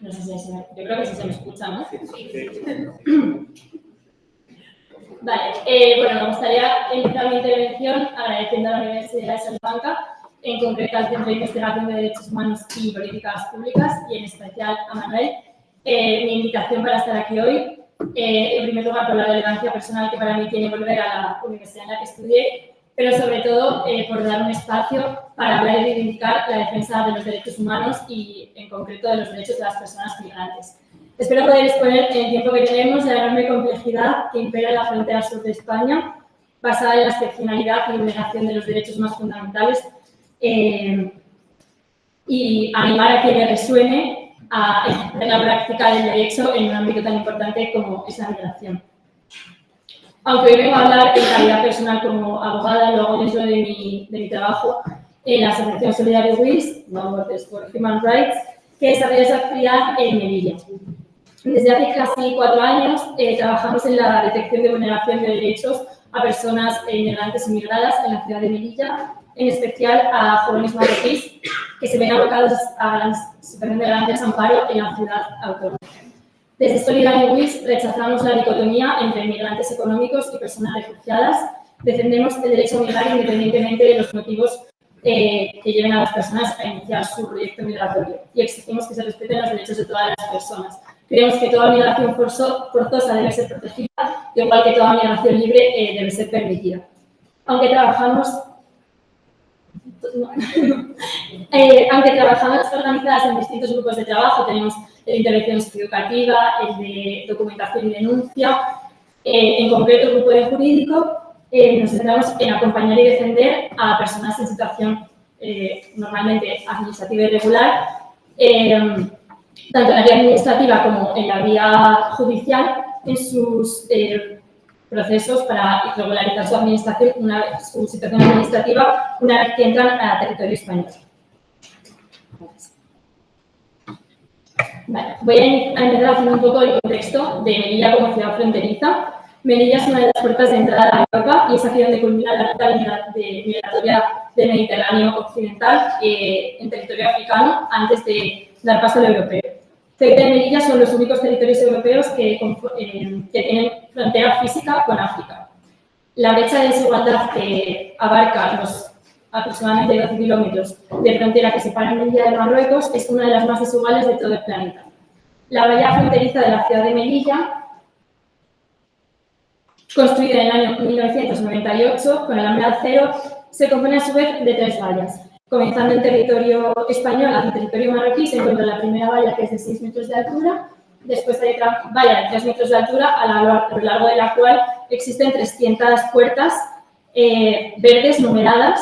No sé si yo creo que sí se me escucha, ¿no? Vale, bueno, me gustaría empezar mi intervención agradeciendo a la Universidad de Salamanca, en concreto al Centro de Investigación de Derechos Humanos y Políticas Públicas, y en especial a Manuel, mi invitación para estar aquí hoy. En primer lugar, por la relevancia personal que para mí tiene volver a la universidad en la que estudié, pero sobre todo por dar un espacio para hablar y reivindicar la defensa de los derechos humanos y, en concreto, de los derechos de las personas migrantes. Espero poder exponer en el tiempo que tenemos la enorme complejidad que impera en la frontera sur de España, basada en la excepcionalidad y vulneración de los derechos más fundamentales, y animar a quien le resuene a ejercer la práctica del derecho en un ámbito tan importante como es la migración. Aunque hoy vengo a hablar en calidad personal como abogada, lo hago dentro de mi trabajo en la Asociación Solidaria WIS, Borders for Human Rights, que desarrolla esa actividad en Melilla. Desde hace casi 4 años trabajamos en la detección de vulneración de derechos a personas inmigrantes y migradas en la ciudad de Melilla, en especial a jóvenes marroquíes que se ven abocados a la situación de gran desamparo en la ciudad autónoma. Desde Solidaria WIS rechazamos la dicotomía entre migrantes económicos y personas refugiadas. Defendemos el derecho a migrar independientemente de los motivos que lleven a las personas a iniciar su proyecto migratorio y exigimos que se respeten los derechos de todas las personas. Creemos que toda migración forzosa debe ser protegida, igual que toda migración libre debe ser permitida. Aunque trabajamos organizadas en distintos grupos de trabajo, tenemos el de intervención educativa, el de documentación y denuncia, en concreto el grupo de jurídico, nos centramos en acompañar y defender a personas en situación normalmente administrativa irregular, tanto en la vía administrativa como en la vía judicial, en sus procesos para regularizar su administración, su situación administrativa, una vez que entran a territorio español. Vale, voy a empezar haciendo un poco el contexto de Melilla como ciudad fronteriza. Melilla es una de las puertas de entrada a Europa y es aquí donde culmina la ruta migratoria del Mediterráneo occidental en territorio africano antes de dar paso al europeo. Ceuta y Melilla son los únicos territorios europeos que tienen frontera física con África. La brecha de desigualdad que abarca los aproximadamente 12 kilómetros de frontera que separan Melilla de Marruecos es una de las más desiguales de todo el planeta. La valla fronteriza de la ciudad de Melilla, construida en el año 1998 con alambre de acero, se compone a su vez de 3 vallas. Comenzando en territorio español hacia territorio marroquí se encuentra la primera valla, que es de 6 metros de altura. Después hay otra valla de 3 metros de altura, a lo largo de la cual existen 300 puertas verdes numeradas,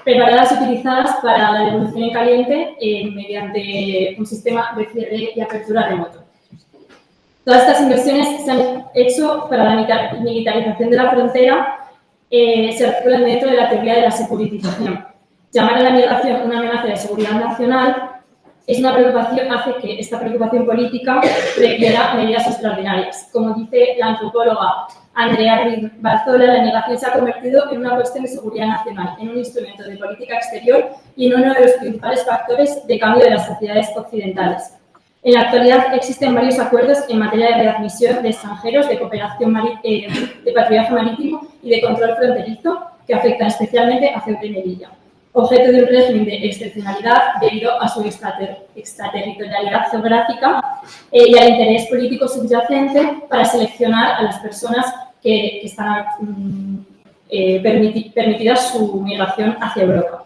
preparadas y utilizadas para la devolución en caliente mediante un sistema de cierre y apertura remoto. Todas estas inversiones se han hecho para la militarización de la frontera, se articulan dentro de la teoría de la securitización. Llamar a la migración una amenaza de seguridad nacional es una preocupación, hace que esta preocupación política requiera medidas extraordinarias. Como dice la antropóloga Andrea Ruiz Barzola, la migración se ha convertido en una cuestión de seguridad nacional, en un instrumento de política exterior y en uno de los principales factores de cambio de las sociedades occidentales. En la actualidad existen varios acuerdos en materia de readmisión de extranjeros, de cooperación de patrullaje marítimo y de control fronterizo que afectan especialmente a Ceuta y Melilla, objeto de un régimen de excepcionalidad debido a su extraterritorialidad geográfica y al interés político subyacente para seleccionar a las personas que están permitidas su migración hacia Europa.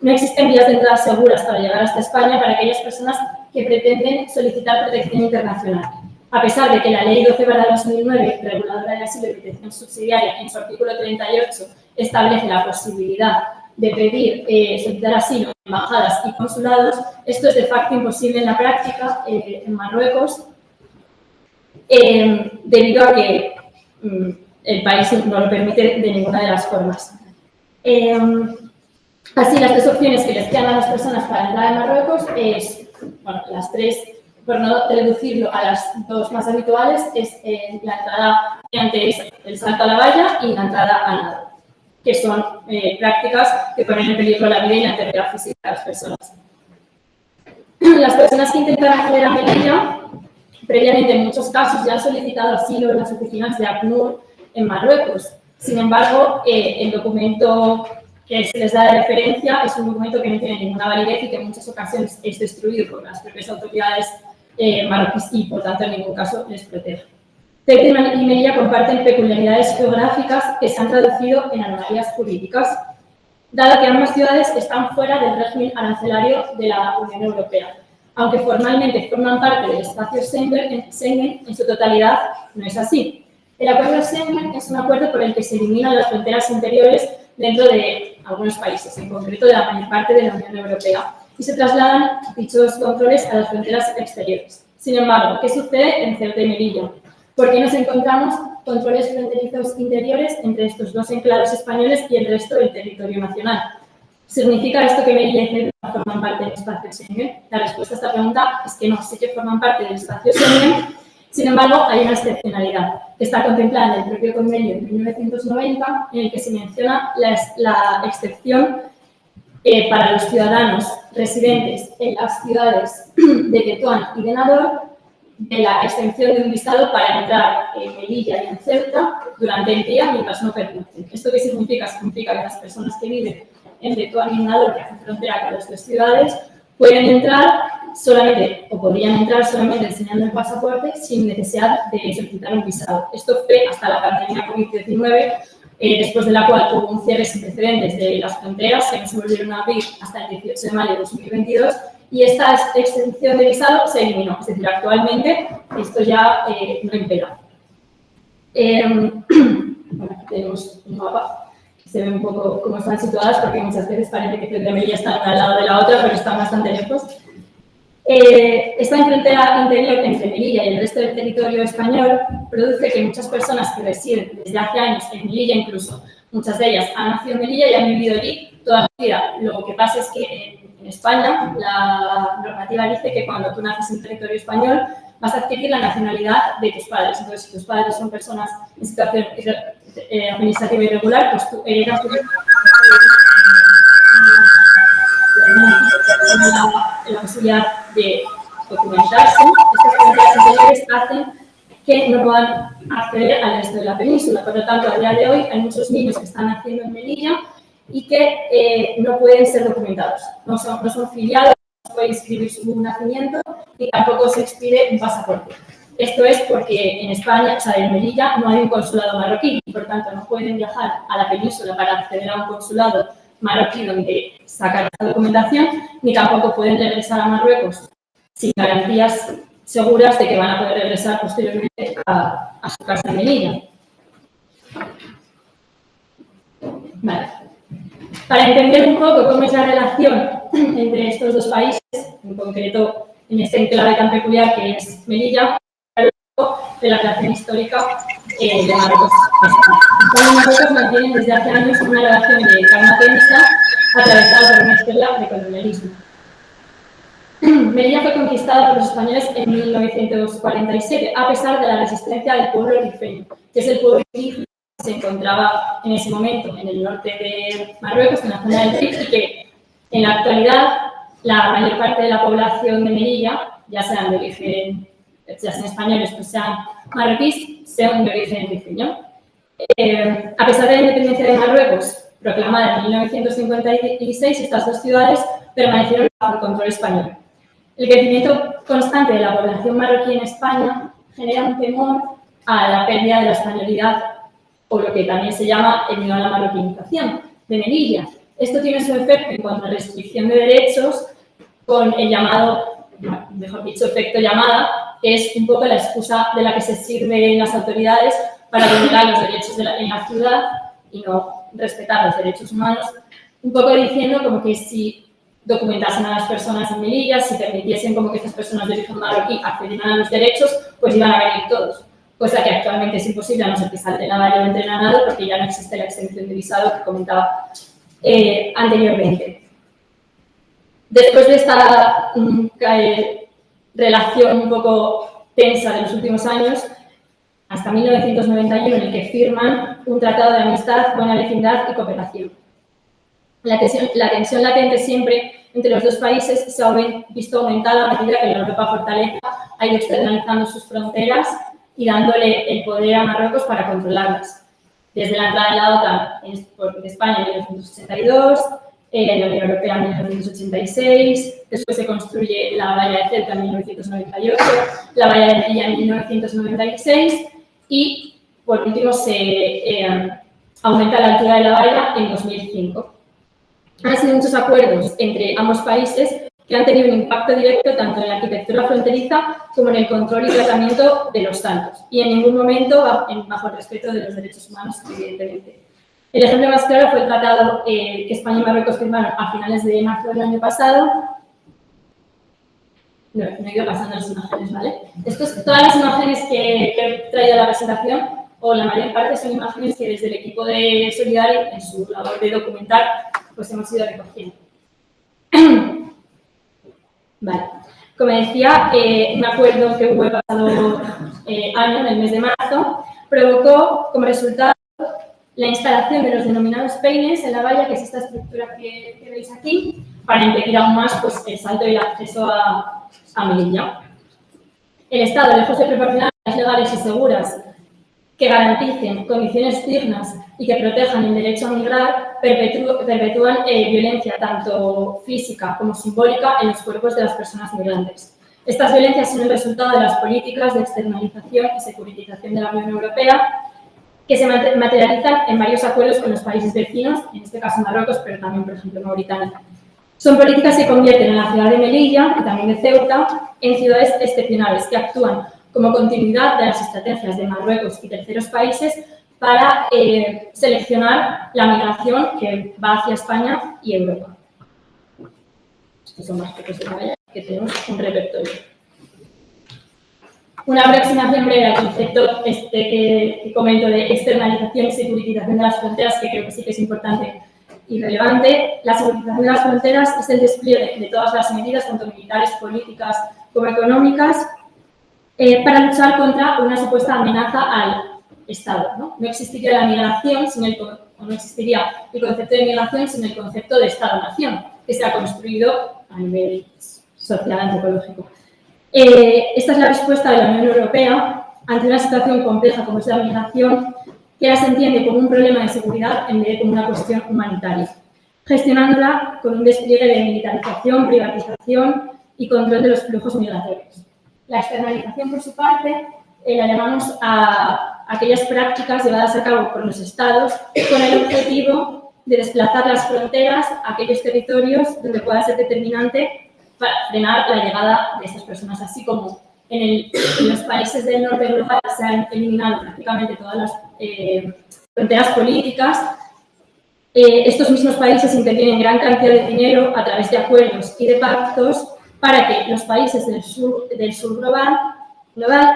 No existen vías de entrada seguras para llegar hasta España para aquellas personas que pretenden solicitar protección internacional. A pesar de que la Ley 12/2009, reguladora del asilo y protección subsidiaria, en su artículo 38, establece la posibilidad de pedir solicitar asilo en embajadas y consulados, esto es de facto imposible en la práctica en Marruecos, debido a que el país no lo permite de ninguna de las formas. Así, las 3 opciones que les quedan a las personas para entrar en Marruecos es, bueno, las 3, por no reducirlo a las 2 más habituales, es la entrada mediante el salto a la valla y la entrada a nado, que son prácticas que ponen en peligro la vida y la integridad física de las personas. Las personas que intentan acceder a Melilla, previamente en muchos casos ya han solicitado asilo en las oficinas de ACNUR en Marruecos. Sin embargo, el documento que se les da de referencia es un documento que no tiene ninguna validez y que en muchas ocasiones es destruido por las propias autoridades marroquíes y, por tanto, en ningún caso les protege. Ceuta y Melilla comparten peculiaridades geográficas que se han traducido en anomalías jurídicas, dado que ambas ciudades están fuera del régimen arancelario de la Unión Europea. Aunque formalmente forman parte del espacio Schengen, en su totalidad no es así. El acuerdo de Schengen es un acuerdo por el que se eliminan las fronteras interiores dentro de algunos países, en concreto de la mayor parte de la Unión Europea. y se trasladan dichos controles a las fronteras exteriores. Sin embargo, ¿qué sucede en Ceuta y Melilla? ¿Por qué nos encontramos controles fronterizos interiores entre estos dos enclaves españoles y el resto del territorio nacional? ¿Significa esto que Melilla y Ceuta forman parte del espacio Schengen? La respuesta a esta pregunta es que no, sí que forman parte del espacio Schengen. Sin embargo, hay una excepcionalidad que está contemplada en el propio convenio de 1990, en el que se menciona la excepción para los ciudadanos residentes en las ciudades de Tetuán y de Nador, de la extensión de un visado para entrar en Melilla y en Ceuta durante el día mientras no permanecen. ¿Esto qué significa? Significa que las personas que viven en Tetuán y en Nador, que hacen frontera con las dos ciudades, pueden entrar solamente, o podrían entrar solamente enseñando el pasaporte sin necesidad de solicitar un visado. Esto fue hasta la pandemia COVID-19, después de la cual hubo un cierre sin precedentes de las fronteras que no se volvieron a abrir hasta el 18 de mayo de 2022 y esta extensión de visado se eliminó. Es decir, actualmente esto ya no impera. Bueno, aquí tenemos un mapa que se ve un poco cómo están situadas porque muchas veces parece que Ceuta y Melilla están una al lado de la otra, pero están bastante lejos. Esta frontera interior entre Melilla y el resto del territorio español produce que muchas personas que residen desde hace años en Melilla, incluso muchas de ellas han nacido en Melilla y han vivido allí toda su vida. Lo que pasa es que en España la normativa dice que cuando tú naces en territorio español vas a adquirir la nacionalidad de tus padres. Entonces, si tus padres son personas en situación administrativa irregular, pues tú heredas la posibilidad de documentarse. Estas fronteras interiores hacen que no puedan acceder al resto de la península. Por lo tanto, a día de hoy hay muchos niños que están naciendo en Melilla y que no pueden ser documentados. No son filiados, no se puede inscribir su nacimiento y tampoco se expide un pasaporte. Esto es porque en España, o sea, en Melilla, no hay un consulado marroquí y, por tanto, no pueden viajar a la península para acceder a un consulado marroquí donde sacar esta documentación, ni tampoco pueden regresar a Marruecos sin garantías seguras de que van a poder regresar posteriormente a su casa en Melilla. Vale. Para entender un poco cómo es la relación entre estos dos países, en concreto en este enclave tan peculiar que es Melilla, de la relación histórica de Marruecos. España y Marruecos mantienen desde hace años una relación de calma tensa atravesada por una historia de colonialismo. Melilla fue conquistada por los españoles en 1947, a pesar de la resistencia del pueblo rifeño, que es el pueblo indígena que se encontraba en ese momento en el norte de Marruecos, en la zona del Rif, y que en la actualidad la mayor parte de la población de Melilla, ya sean de origen, ya sean españoles o sean marroquíes, sean de origen rifeño. A pesar de la independencia de Marruecos, proclamada en 1956, estas dos ciudades permanecieron bajo el control español. El crecimiento constante de la población marroquí en España genera un temor a la pérdida de la españolidad, o lo que también se llama el miedo a la marroquinización de Melilla. Esto tiene su efecto en cuanto a restricción de derechos con el llamado, mejor dicho, efecto llamada, que es un poco la excusa de la que se sirven las autoridades para limitar los derechos en la ciudad y no respetar los derechos humanos, un poco diciendo como que si documentasen a las personas en Melilla, si permitiesen como que estas personas de origen marroquí accedieran a los derechos, pues iban a venir todos, cosa que actualmente es imposible a no ser que salte la valla o entrenado porque ya no existe la extensión de visado que comentaba anteriormente. Después de esta relación un poco tensa de los últimos años, hasta 1991, en el que firman un tratado de amistad, buena vecindad y cooperación. La tensión latente siempre entre los dos países se ha visto aumentada a medida que la Europa fortaleza ha ido externalizando sus fronteras y dándole el poder a Marruecos para controlarlas. Desde la entrada en la OTAN de España en 1982, la Unión Europea en 1986, después se construye la valla de Ceuta en 1998, la valla de Melilla en 1996 y, por último, se aumenta la altura de la valla en 2005. Han sido muchos acuerdos entre ambos países que han tenido un impacto directo tanto en la arquitectura fronteriza como en el control y tratamiento de los tantos, y en ningún momento bajo el respeto de los derechos humanos, evidentemente. El ejemplo más claro fue el tratado que España y Marruecos firmaron a finales de marzo del año pasado, No he ido pasando las imágenes, ¿vale? Todas las imágenes que he traído a la presentación, o la mayor parte, son imágenes que desde el equipo de Solidari, en su labor de documentar, pues hemos ido recogiendo. Vale. Como decía, un acuerdo que hubo el pasado año, en el mes de marzo, provocó como resultado la instalación de los denominados peines en la valla, que es esta estructura que veis aquí, para impedir aún más pues, el salto y el acceso a Melilla. El Estado, lejos de proporcionar medidas legales y seguras que garanticen condiciones dignas y que protejan el derecho a migrar, perpetúan violencia tanto física como simbólica en los cuerpos de las personas migrantes. Estas violencias son el resultado de las políticas de externalización y securitización de la Unión Europea, que se materializan en varios acuerdos con los países vecinos, en este caso Marruecos, pero también, por ejemplo, Mauritania. Son políticas que convierten en la ciudad de Melilla y también de Ceuta en ciudades excepcionales que actúan como continuidad de las estrategias de Marruecos y terceros países para seleccionar la migración que va hacia España y Europa. Estos son más pocos de la valla, que tenemos un repertorio. Una aproximación breve al concepto que comento de externalización y securitización de las fronteras, que creo que sí que es importante y relevante. La securitización de las fronteras es el despliegue de todas las medidas, tanto militares, políticas como económicas, para luchar contra una supuesta amenaza al Estado, ¿no? No existiría la migración no existiría el concepto de migración sin el concepto de Estado-nación, que se ha construido a nivel social antropológico. Esta es la respuesta de la Unión Europea ante una situación compleja como es la migración, que ahora se entiende como un problema de seguridad en vez de como una cuestión humanitaria, gestionándola con un despliegue de militarización, privatización y control de los flujos migratorios. La externalización, por su parte, la llamamos a aquellas prácticas llevadas a cabo por los Estados con el objetivo de desplazar las fronteras a aquellos territorios donde pueda ser determinante para frenar la llegada de estas personas, así como en los países del norte global se han eliminado prácticamente todas las fronteras políticas. Estos mismos países intervienen gran cantidad de dinero a través de acuerdos y de pactos para que los países del sur global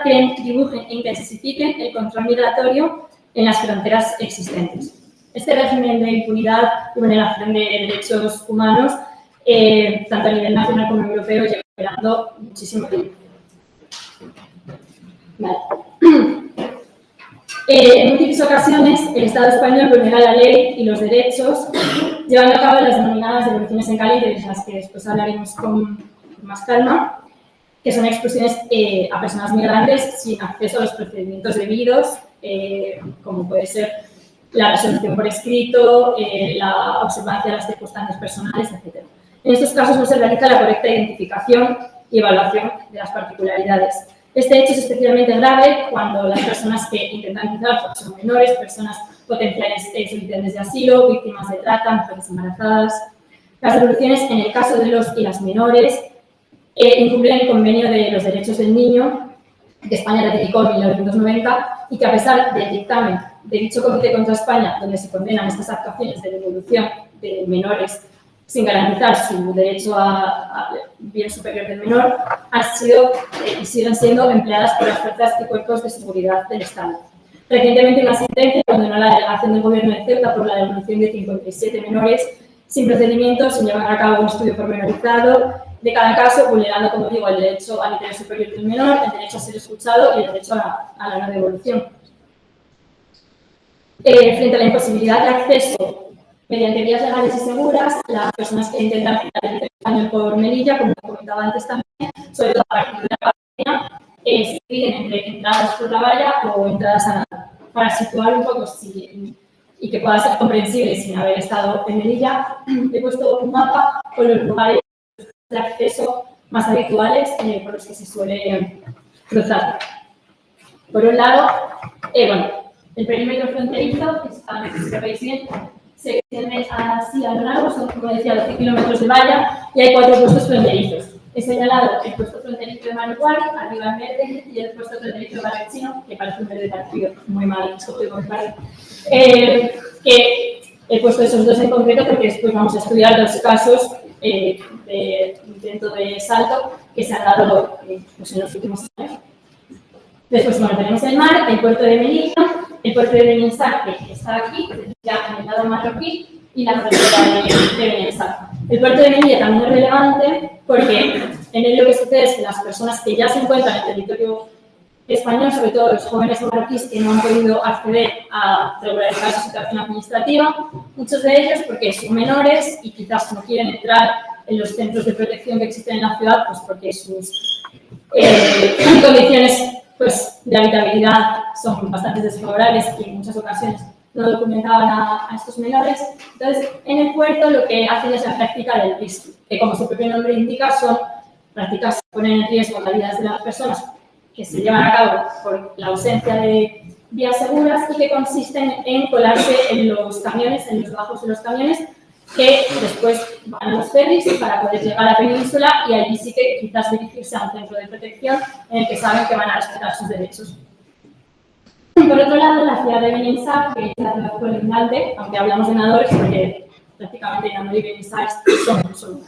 creen, dibujen e intensifiquen el control migratorio en las fronteras existentes. Este régimen de impunidad y vulneración de derechos humanos, tanto a nivel nacional como europeo, lleva esperando muchísimo tiempo. Vale. En múltiples ocasiones, el Estado español vulnera la ley y los derechos, llevando a cabo las denominadas devoluciones en caliente, de las que después hablaremos con más calma, que son expulsiones a personas migrantes sin acceso a los procedimientos debidos, como puede ser la resolución por escrito, la observancia de las circunstancias personales, etc. En estos casos no se realiza la correcta identificación y evaluación de las particularidades. Este hecho es especialmente grave cuando las personas que intentan quizás son menores, personas potenciales solicitantes de asilo, víctimas de trata, mujeres embarazadas. Las devoluciones, en el caso de los y las menores, incumplen el convenio de los derechos del niño que España ratificó en 1990 y que, a pesar del dictamen de dicho Comité contra España, donde se condenan estas actuaciones de devolución de menores sin garantizar su derecho a bien superior del menor, han sido y siguen siendo empleadas por las fuerzas y cuerpos de seguridad del Estado. Recientemente, una sentencia condenó la delegación del Gobierno de Ceuta por la devolución de 57 menores sin procedimientos, sin llevar a cabo un estudio pormenorizado de cada caso, vulnerando, como digo, el derecho al interés superior del menor, el derecho a ser escuchado y el derecho a la no devolución. Frente a la imposibilidad de acceso mediante vías legales y seguras, las personas que intentan quitar el territorio español por Melilla, como comentaba antes también, sobre todo a partir de la pandemia, se dividen entre entradas por la valla o entradas a nada. Para situar un poco y que pueda ser comprensible sin haber estado en Melilla, he puesto un mapa con los lugares de acceso más habituales por los que se suele cruzar. Por un lado, el perímetro fronterizo, si lo veis bien, se extiende así a lo largo, son, como decía, 12 kilómetros de valla y hay 4 puestos fronterizos. He señalado el puesto fronterizo de Manuel, arriba en verde, y el puesto fronterizo de Barrechino, que parece un verde partido, muy mal escogido con claro. Que he puesto esos dos en concreto porque después vamos a estudiar 2 casos de intento de salto que se han dado pues en los últimos años. Después, bueno, tenemos el mar, el puerto de Melilla, el puerto de Beninsar, que está aquí, ya en el lado marroquí, y la frontera de Beninsar. El puerto de Melilla también es relevante porque en él lo que sucede es que las personas que ya se encuentran en el territorio español, sobre todo los jóvenes marroquíes que no han podido acceder a regularizar su situación administrativa, muchos de ellos porque son menores y quizás no quieren entrar en los centros de protección que existen en la ciudad, pues porque sus condiciones pues, de habitabilidad son bastante desfavorables y en muchas ocasiones no documentaban a estos menores. Entonces, en el puerto lo que hacen es la práctica del riesgo, que como su propio nombre indica, son prácticas que ponen en riesgo la vida de las personas que se llevan a cabo por la ausencia de vías seguras y que consisten en colarse en los camiones, en los bajos de los camiones, que después van a los ferries para poder llegar a la península y allí sí que quizás dirigirse a un centro de protección en el que saben que van a respetar sus derechos. Por otro lado, la ciudad de Beninsar, que es la ciudad colindante, aunque hablamos de nadadores, porque prácticamente Nador y Beninsar son.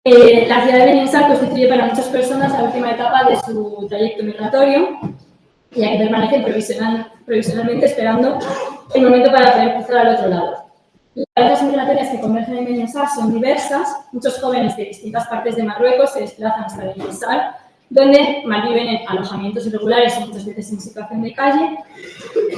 La ciudad de Beninsar constituye para muchas personas la última etapa de su trayecto migratorio, ya que permanecen provisionalmente esperando el momento para poder cruzar al otro lado. Las rutas migratorias que convergen en Beninsar son diversas. Muchos jóvenes de distintas partes de Marruecos se desplazan hasta Beninsar, donde malviven en alojamientos irregulares o muchas veces en situación de calle.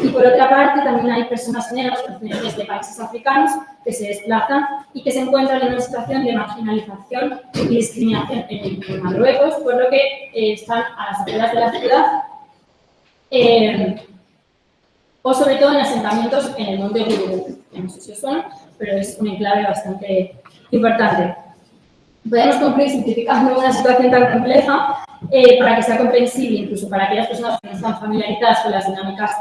Y por otra parte, también hay personas negras procedentes de países africanos que se desplazan y que se encuentran en una situación de marginalización y discriminación en Marruecos, por lo que están a las afueras de la ciudad o sobre todo en asentamientos en el monte Gurugú. No sé si os suena, pero es un enclave bastante importante. Podemos concluir simplificando una situación tan compleja para que sea comprensible, incluso para aquellas personas que no están familiarizadas con las dinámicas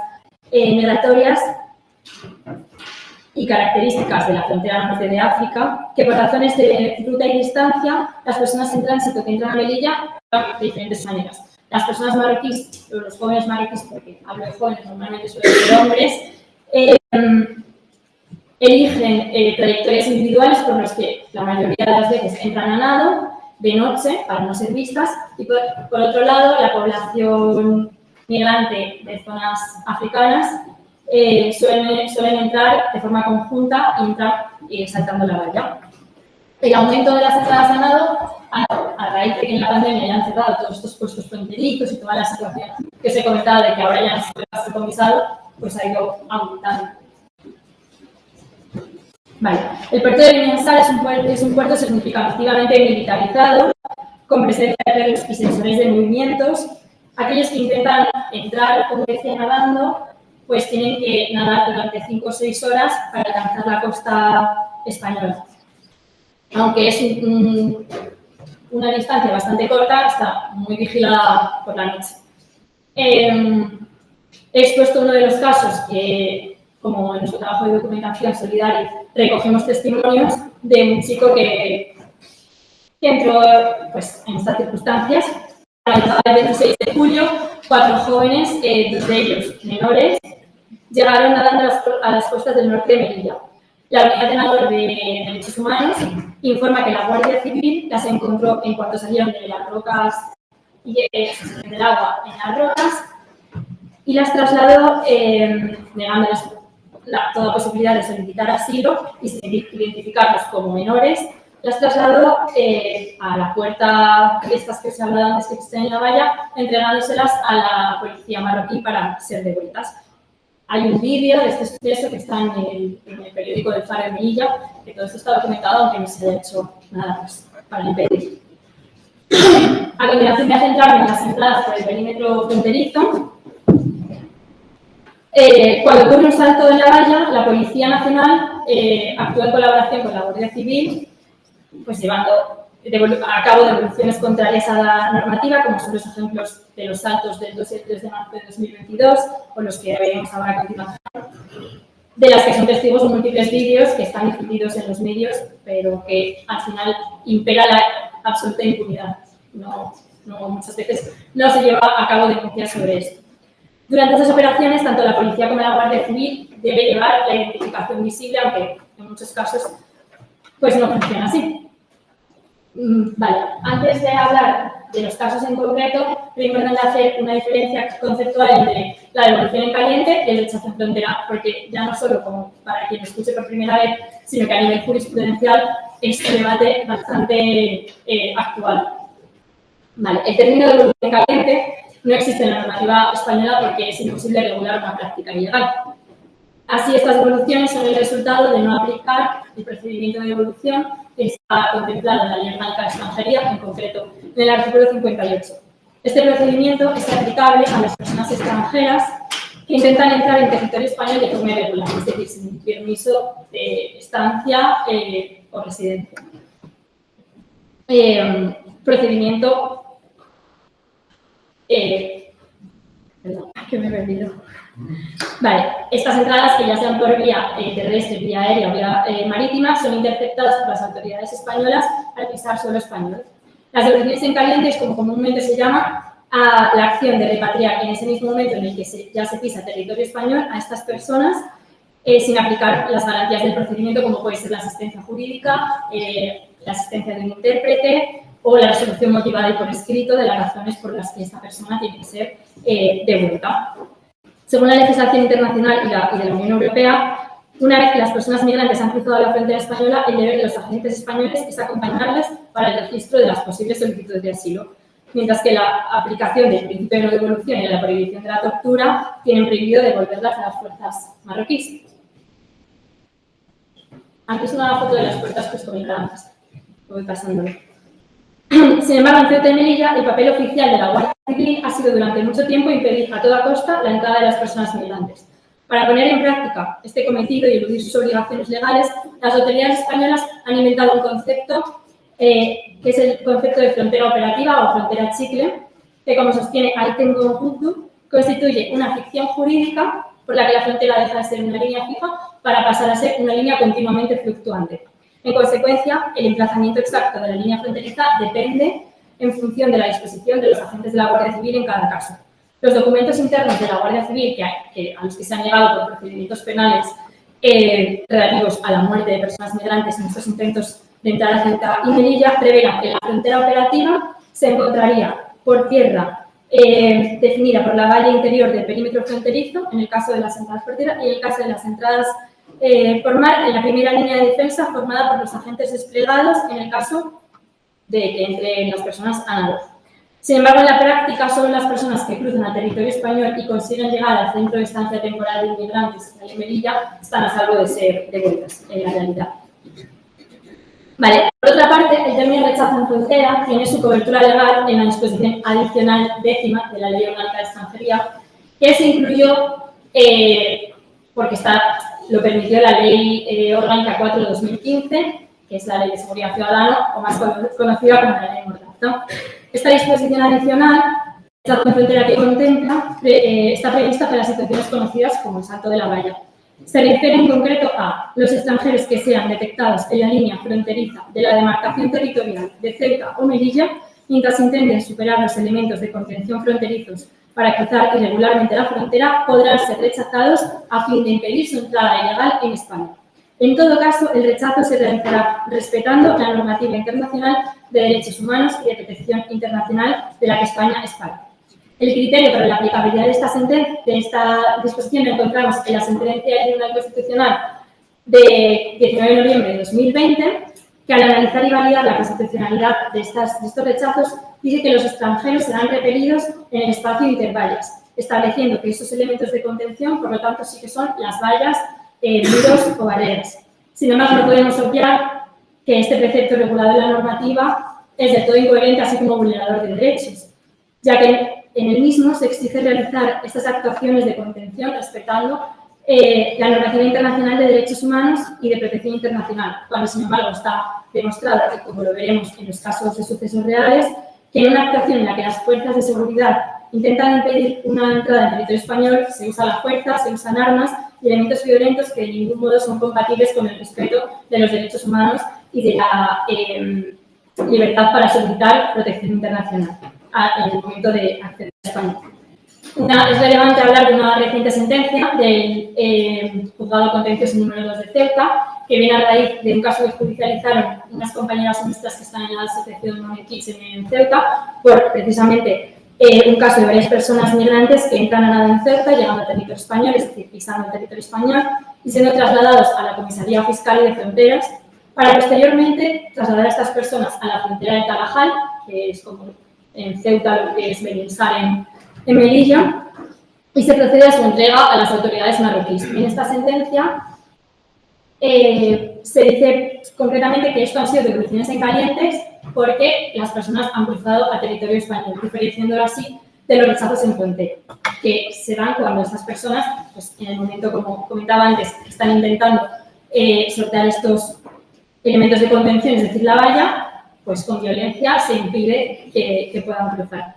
migratorias y características de la frontera norte de África, que por razones de ruta y distancia, las personas en tránsito que entran a Melilla de diferentes maneras. Las personas marroquíes, o los jóvenes marroquíes, porque hablo de jóvenes, normalmente suelen ser hombres, eligen trayectorias individuales por las que la mayoría de las veces entran a nado, de noche, para no ser vistas, y por otro lado, la población migrante de zonas africanas suelen entrar de forma conjunta y entran saltando la valla. El aumento de las entradas a nado, a raíz de que en la pandemia hayan cerrado todos estos puestos fronterizos y toda la situación que os he comentado de que ahora ya no se puede pasar con visado, pues ha ido aumentando. Vale. El puerto de Beninsar es un puerto significativamente militarizado, con presencia de perros y sensores de movimientos. Aquellos que intentan entrar, como decía, nadando, pues tienen que nadar durante 5 o 6 horas para alcanzar la costa española. Aunque es una distancia bastante corta, está muy vigilada por la noche. He expuesto uno de los casos que, como en nuestro trabajo de documentación solidaria, recogemos testimonios de un chico que entró pues, en estas circunstancias. El 26 de julio, 4 jóvenes, 2 de ellos menores, llegaron nadando a las costas del norte de Melilla. La Unidad de Nadador de Derechos Humanos informa que la Guardia Civil las encontró en cuanto salieron de las rocas y del agua en las rocas y las trasladó, negándoles toda posibilidad de solicitar asilo y identificarlos como menores, las trasladó a la puerta de estas que os he hablado antes que existen en la valla, entregándoselas a la policía marroquí para ser devueltas. Hay un vídeo de este suceso que está en el periódico del Faro de Melilla, que todo esto está documentado, aunque no se haya hecho nada más para impedir. A continuación voy a centrarme en las entradas por el perímetro fronterizo. Cuando ocurre un salto en la valla, la Policía Nacional actúa en colaboración con la Guardia Civil, pues llevando a cabo devoluciones contrarias a la normativa, como son los ejemplos de los saltos del 2 y el 3 de marzo de 2022, o los que veremos ahora a continuación, de las que son testigos múltiples vídeos que están difundidos en los medios, pero que al final impera la absoluta impunidad. No, muchas veces no se lleva a cabo denuncias sobre esto. Durante esas operaciones, tanto la policía como la Guardia Civil debe llevar la identificación visible, aunque en muchos casos pues no funciona así. Vale, antes de hablar de los casos en concreto, es importante hacer una diferencia conceptual entre la devolución en caliente y el rechazo en frontera, porque ya no solo como para quien lo escuche por primera vez, sino que a nivel jurisprudencial es un debate bastante actual. Vale, el término de devolución en caliente no existe en la normativa española porque es imposible regular una práctica ilegal. Así, estas devoluciones son el resultado de no aplicar el procedimiento de devolución que está contemplado en la Ley Orgánica de Extranjería, en concreto en el artículo 58. Este procedimiento es aplicable a las personas extranjeras que intentan entrar en territorio español de forma irregular, es decir, sin permiso de estancia o residencia. Procedimiento... perdón, que me he perdido. Vale, estas entradas, que ya sean por vía terrestre, vía aérea o vía marítima, son interceptadas por las autoridades españolas al pisar suelo español. Las devoluciones en caliente es, como comúnmente se llama, a la acción de repatriar en ese mismo momento en el que ya se pisa territorio español a estas personas sin aplicar las garantías del procedimiento, como puede ser la asistencia jurídica, la asistencia de un intérprete o la resolución motivada y por escrito de las razones por las que esta persona tiene que ser devuelta. Según la legislación internacional y de la Unión Europea, una vez que las personas migrantes han cruzado la frontera española, el deber de los agentes españoles es acompañarles para el registro de las posibles solicitudes de asilo, mientras que la aplicación del principio de no devolución y la prohibición de la tortura tienen prohibido devolverlas a las fuerzas marroquíes. Aquí es una foto de las puertas que os comentaba antes. Voy pasándolo. Sin embargo, en Ceuta y Melilla, el papel oficial de la Guardia Civil ha sido durante mucho tiempo impedir a toda costa la entrada de las personas migrantes. Para poner en práctica este cometido y eludir sus obligaciones legales, las autoridades españolas han inventado un concepto que es el concepto de frontera operativa o frontera chicle, que, como sostiene Aiten Gonjutu, constituye una ficción jurídica por la que la frontera deja de ser una línea fija para pasar a ser una línea continuamente fluctuante. En consecuencia, el emplazamiento exacto de la línea fronteriza depende en función de la disposición de los agentes de la Guardia Civil en cada caso. Los documentos internos de la Guardia Civil, a los que se han llegado por procedimientos penales relativos a la muerte de personas migrantes en estos intentos de entrar a Ceuta y Melilla, revelan que la frontera operativa se encontraría por tierra definida por la valla interior del perímetro fronterizo, en el caso de las entradas por tierra, y en el caso de las entradas por mar, en la primera línea de defensa formada por los agentes desplegados en el caso de que entren las personas a nado. Sin embargo, en la práctica, solo las personas que cruzan al territorio español y consiguen llegar al centro de estancia temporal de inmigrantes en Melilla están a salvo de ser devueltas en la realidad. Vale. Por otra parte, el término rechazo en frontera tiene su cobertura legal en la disposición adicional 10ª de la Ley Orgánica de Extranjería, que se incluyó porque lo permitió la Ley Orgánica 4 de 2015, que es la Ley de Seguridad Ciudadana, o más conocida como la Ley Mordaza. Esta disposición adicional, esta frontera que contempla, está prevista para las situaciones conocidas como el salto de la valla. Se refiere en concreto a los extranjeros que sean detectados en la línea fronteriza de la demarcación territorial de Ceuta o Melilla, mientras intenten superar los elementos de contención fronterizos para cruzar irregularmente la frontera, podrán ser rechazados a fin de impedir su entrada ilegal en España. En todo caso, el rechazo se realizará respetando la normativa internacional de derechos humanos y de protección internacional de la que España es parte. El criterio para la aplicabilidad de esta disposición lo encontramos en la sentencia del Tribunal Constitucional de 19 de noviembre de 2020, que al analizar y validar la constitucionalidad de estos rechazos, dice que los extranjeros serán repelidos en el espacio de intervallas, estableciendo que esos elementos de contención, por lo tanto, sí que son las vallas, muros o barreras. Sin embargo, no podemos obviar que este precepto regulado en la normativa es de todo incoherente, así como vulnerador de derechos, ya que en el mismo se exige realizar estas actuaciones de contención respetando la normativa internacional de derechos humanos y de protección internacional, cuando, sin embargo, está demostrado, y como lo veremos en los casos de sucesos reales, que en una actuación en la que las fuerzas de seguridad intentan impedir una entrada en territorio español, se usa la fuerza, se usan armas y elementos violentos que de ningún modo son compatibles con el respeto de los derechos humanos y de la libertad para solicitar protección internacional en el momento de acceder a España. Es relevante hablar de una reciente sentencia del Juzgado Contencioso número 2 de Ceuta, que viene a raíz de un caso que judicializaron unas compañeras nuestras que están en la asociación Money Kitchen en Ceuta, por precisamente un caso de varias personas migrantes que entran a nada en Ceuta, llegando al territorio español, es decir, pisando el territorio español, y siendo trasladados a la Comisaría Fiscal y de Fronteras, para posteriormente trasladar a estas personas a la frontera de Tarajal, que es como en Ceuta lo que es Beninsar en Melilla, y se procede a su entrega a las autoridades marroquíes. En esta sentencia se dice concretamente que esto han sido devoluciones en calientes porque las personas han cruzado a territorio español, diferenciándolo así de los rechazos en frontera, que se dan cuando estas personas, pues, en el momento, como comentaba antes, están intentando sortear estos elementos de contención, es decir, la valla, pues con violencia se impide que puedan cruzar.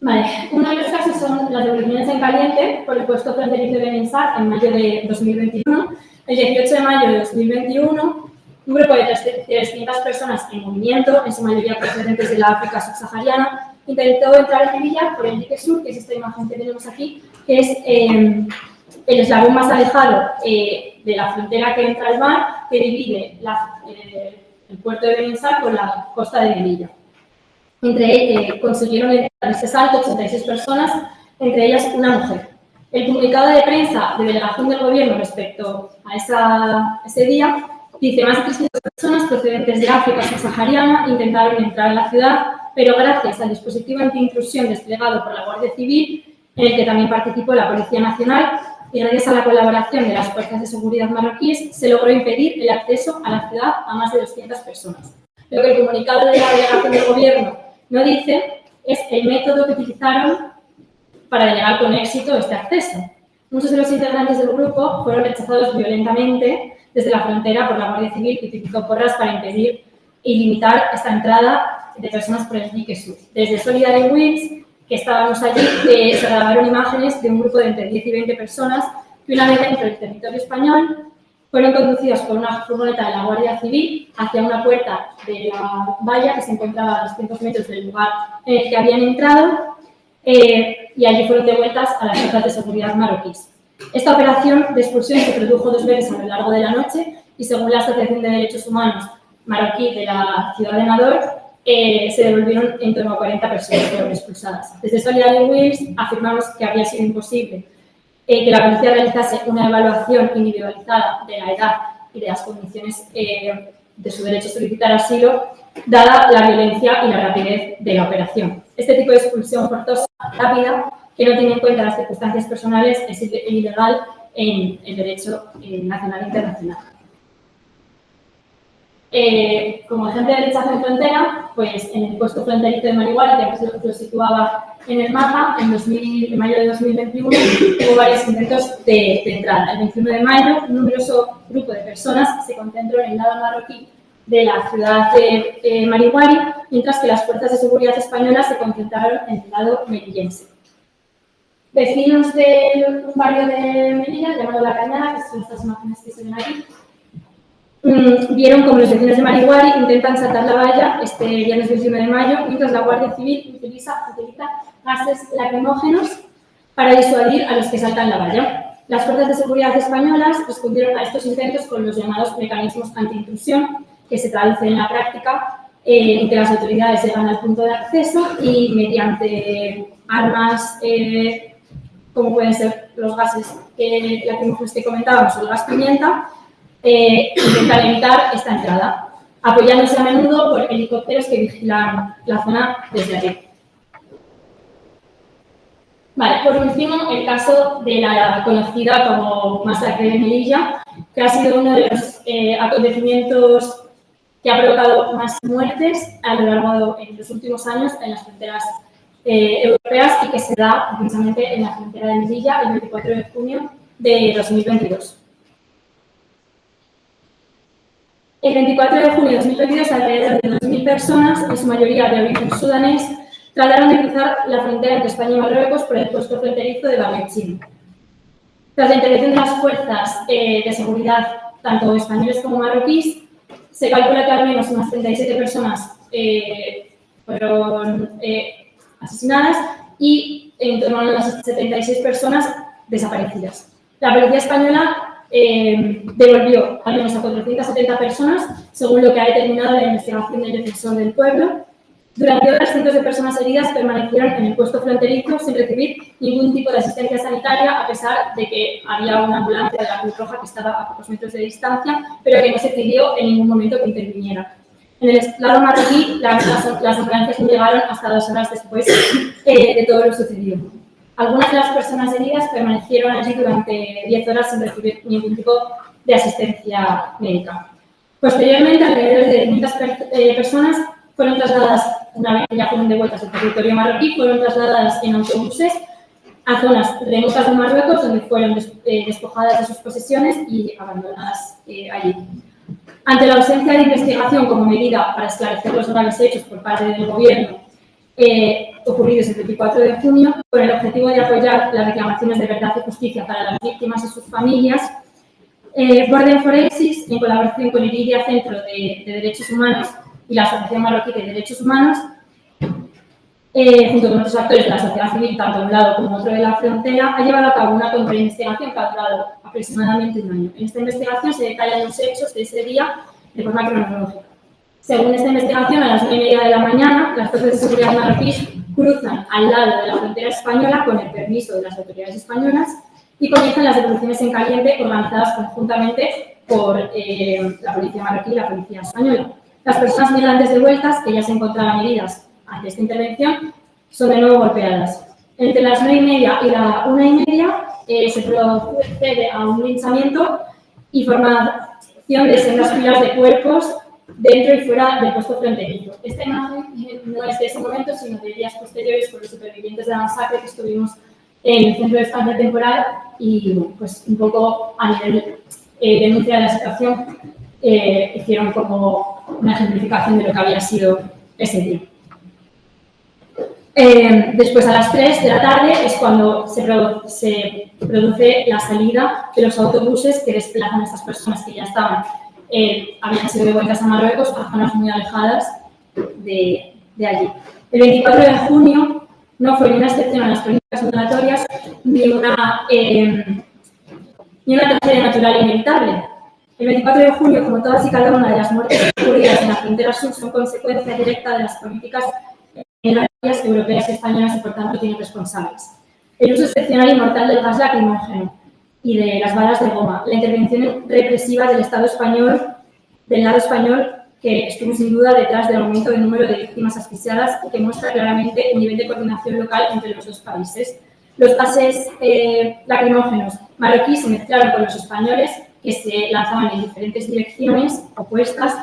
Vale, uno de los casos son las devoluciones en caliente por el puesto fronterizo de Beninsar en mayo de 2021. El 18 de mayo de 2021, un grupo de 300 personas en movimiento, en su mayoría procedentes de la África subsahariana, intentó entrar en Melilla por el dique sur, que es esta imagen que tenemos aquí, que es el eslabón más alejado de la frontera que entra al mar, que divide el puerto de Beninsar con la costa de Melilla. Consiguieron entrar en este salto 86 personas, entre ellas una mujer. El comunicado de prensa de delegación del Gobierno respecto a ese día dice: más de 300 personas procedentes de África subsahariana intentaron entrar a la ciudad, pero gracias al dispositivo antiintrusión desplegado por la Guardia Civil, en el que también participó la Policía Nacional, y gracias a la colaboración de las fuerzas de seguridad marroquíes, se logró impedir el acceso a la ciudad a más de 200 personas. Lo que el comunicado de la delegación del Gobierno no dice es el método que utilizaron para denegar con éxito este acceso. Muchos de los integrantes del grupo fueron rechazados violentamente desde la frontera por la Guardia Civil, que utilizó porras para impedir y limitar esta entrada de personas por el dique sur. Desde Solidarity Wheels, que estábamos allí, se grabaron imágenes de un grupo de entre 10 y 20 personas que, una vez dentro del territorio español, fueron conducidos por una furgoneta de la Guardia Civil hacia una puerta de la valla que se encontraba a 200 metros del lugar en el que habían entrado, y allí fueron devueltas a las fuerzas de seguridad marroquíes. Esta operación de expulsión se produjo 2 veces a lo largo de la noche y, según la Asociación de Derechos Humanos marroquí de la ciudad de Nador, se devolvieron en torno a 40 personas que fueron expulsadas. Desde Solidarity Wheels afirmamos que había sido imposible que la policía realizase una evaluación individualizada de la edad y de las condiciones de su derecho a solicitar asilo, dada la violencia y la rapidez de la operación. Este tipo de expulsión forzosa, rápida, que no tiene en cuenta las circunstancias personales, es ilegal en el derecho nacional e internacional. Como agente de rechazo en frontera, pues en el puesto fronterizo de Marihuana, que lo situaba en el mapa, en mayo de 2021 hubo varios intentos de entrada. El 21 de mayo, un numeroso grupo de personas se concentró en el lado marroquí de la ciudad de Marihuari, mientras que las fuerzas de seguridad españolas se concentraron en el lado melillense. Vecinos de un barrio de Melilla, llamado La Cañada, que son estas imágenes que se ven aquí, vieron como los vecinos de Marihuari intentan saltar la valla este viernes 21 de mayo, mientras la Guardia Civil utiliza gases lacrimógenos para disuadir a los que saltan la valla. Las fuerzas de seguridad españolas respondieron a estos intentos con los llamados mecanismos antiintrusión, que se traducen en la práctica en que las autoridades llegan al punto de acceso y, mediante armas como pueden ser los gases lacrimógenos que comentábamos o el gas pimienta, intentar evitar esta entrada, apoyándose a menudo por helicópteros que vigilan la zona desde aquí. Vale, por último, el caso de la conocida como masacre de Melilla, que ha sido uno de los acontecimientos que ha provocado más muertes a lo largo de los últimos años en las fronteras europeas y que se da precisamente en la frontera de Melilla el 24 de junio de 2022. El 24 de junio de 2022, alrededor de 2.000 personas, en su mayoría de origen sudanés, trataron de cruzar la frontera entre España y Marruecos por el puesto fronterizo de Barrechino. Tras la intervención de las fuerzas de seguridad, tanto españoles como marroquíes, se calcula que al menos unas 37 personas fueron asesinadas y en torno a unas 76 personas desaparecidas. La policía española devolvió al menos a 470 personas, según lo que ha determinado la investigación del Defensor del Pueblo. Durante horas, cientos de personas heridas permanecieron en el puesto fronterizo sin recibir ningún tipo de asistencia sanitaria, a pesar de que había una ambulancia de la Cruz Roja que estaba a pocos metros de distancia, pero que no se pidió en ningún momento que interviniera. En el lado marroquí, las ambulancias no llegaron hasta 2 horas después de todo lo sucedido. Algunas de las personas heridas permanecieron allí durante 10 horas sin recibir ningún tipo de asistencia médica. Posteriormente, alrededor de 500 personas fueron trasladadas, una vez que ya fueron devueltas al territorio marroquí, fueron trasladadas en autobuses a zonas remotas de Marruecos, donde fueron despojadas de sus posesiones y abandonadas allí. Ante la ausencia de investigación como medida para esclarecer los graves hechos por parte del Gobierno ocurridos el 24 de junio, con el objetivo de apoyar las reclamaciones de verdad y justicia para las víctimas y sus familias, Borden Forensics, en colaboración con el IDIA Centro de Derechos Humanos y la Asociación Marroquí de Derechos Humanos, junto con otros actores de la sociedad civil, tanto de un lado como otro de la frontera, ha llevado a cabo una contrainvestigación que ha durado aproximadamente 1 año. En esta investigación se detallan los hechos de ese día de forma cronológica. Según esta investigación, a las 9:30 de la mañana, las fuerzas de seguridad marroquíes cruzan al lado de la frontera española con el permiso de las autoridades españolas y comienzan las devoluciones en caliente organizadas conjuntamente por la policía marroquí y la policía española. Las personas migrantes devueltas, que ya se encontraban heridas ante esta intervención, son de nuevo golpeadas. Entre las 9:30 y la 1:30 se procede a un linchamiento y formación de sendas filas de cuerpos dentro y fuera del puesto fronterizo. Esta imagen no es de ese momento, sino de días posteriores con los supervivientes de la masacre que estuvimos en el centro de estancia temporal y, pues, un poco a nivel denuncia de la situación, hicieron como una ejemplificación de lo que había sido ese día. Después, a las 3 de la tarde, es cuando se produce la salida de los autobuses que desplazan a estas personas que ya habían sido devueltas a Marruecos a zonas muy alejadas de allí. El 24 de junio no fue ni una excepción a las políticas migratorias ni una tragedia natural inevitable. El 24 de junio, como todas y cada una de las muertes ocurridas en la frontera sur, son consecuencia directa de las políticas migratorias europeas y españolas y, por tanto, tienen responsables. El uso excepcional y mortal del gas lacrimógeno y de las balas de goma, la intervención represiva del lado español, que estuvo sin duda detrás del aumento del número de víctimas asfixiadas y que muestra claramente el nivel de coordinación local entre los dos países. Los gases lacrimógenos marroquíes se mezclaron con los españoles, que se lanzaban en diferentes direcciones opuestas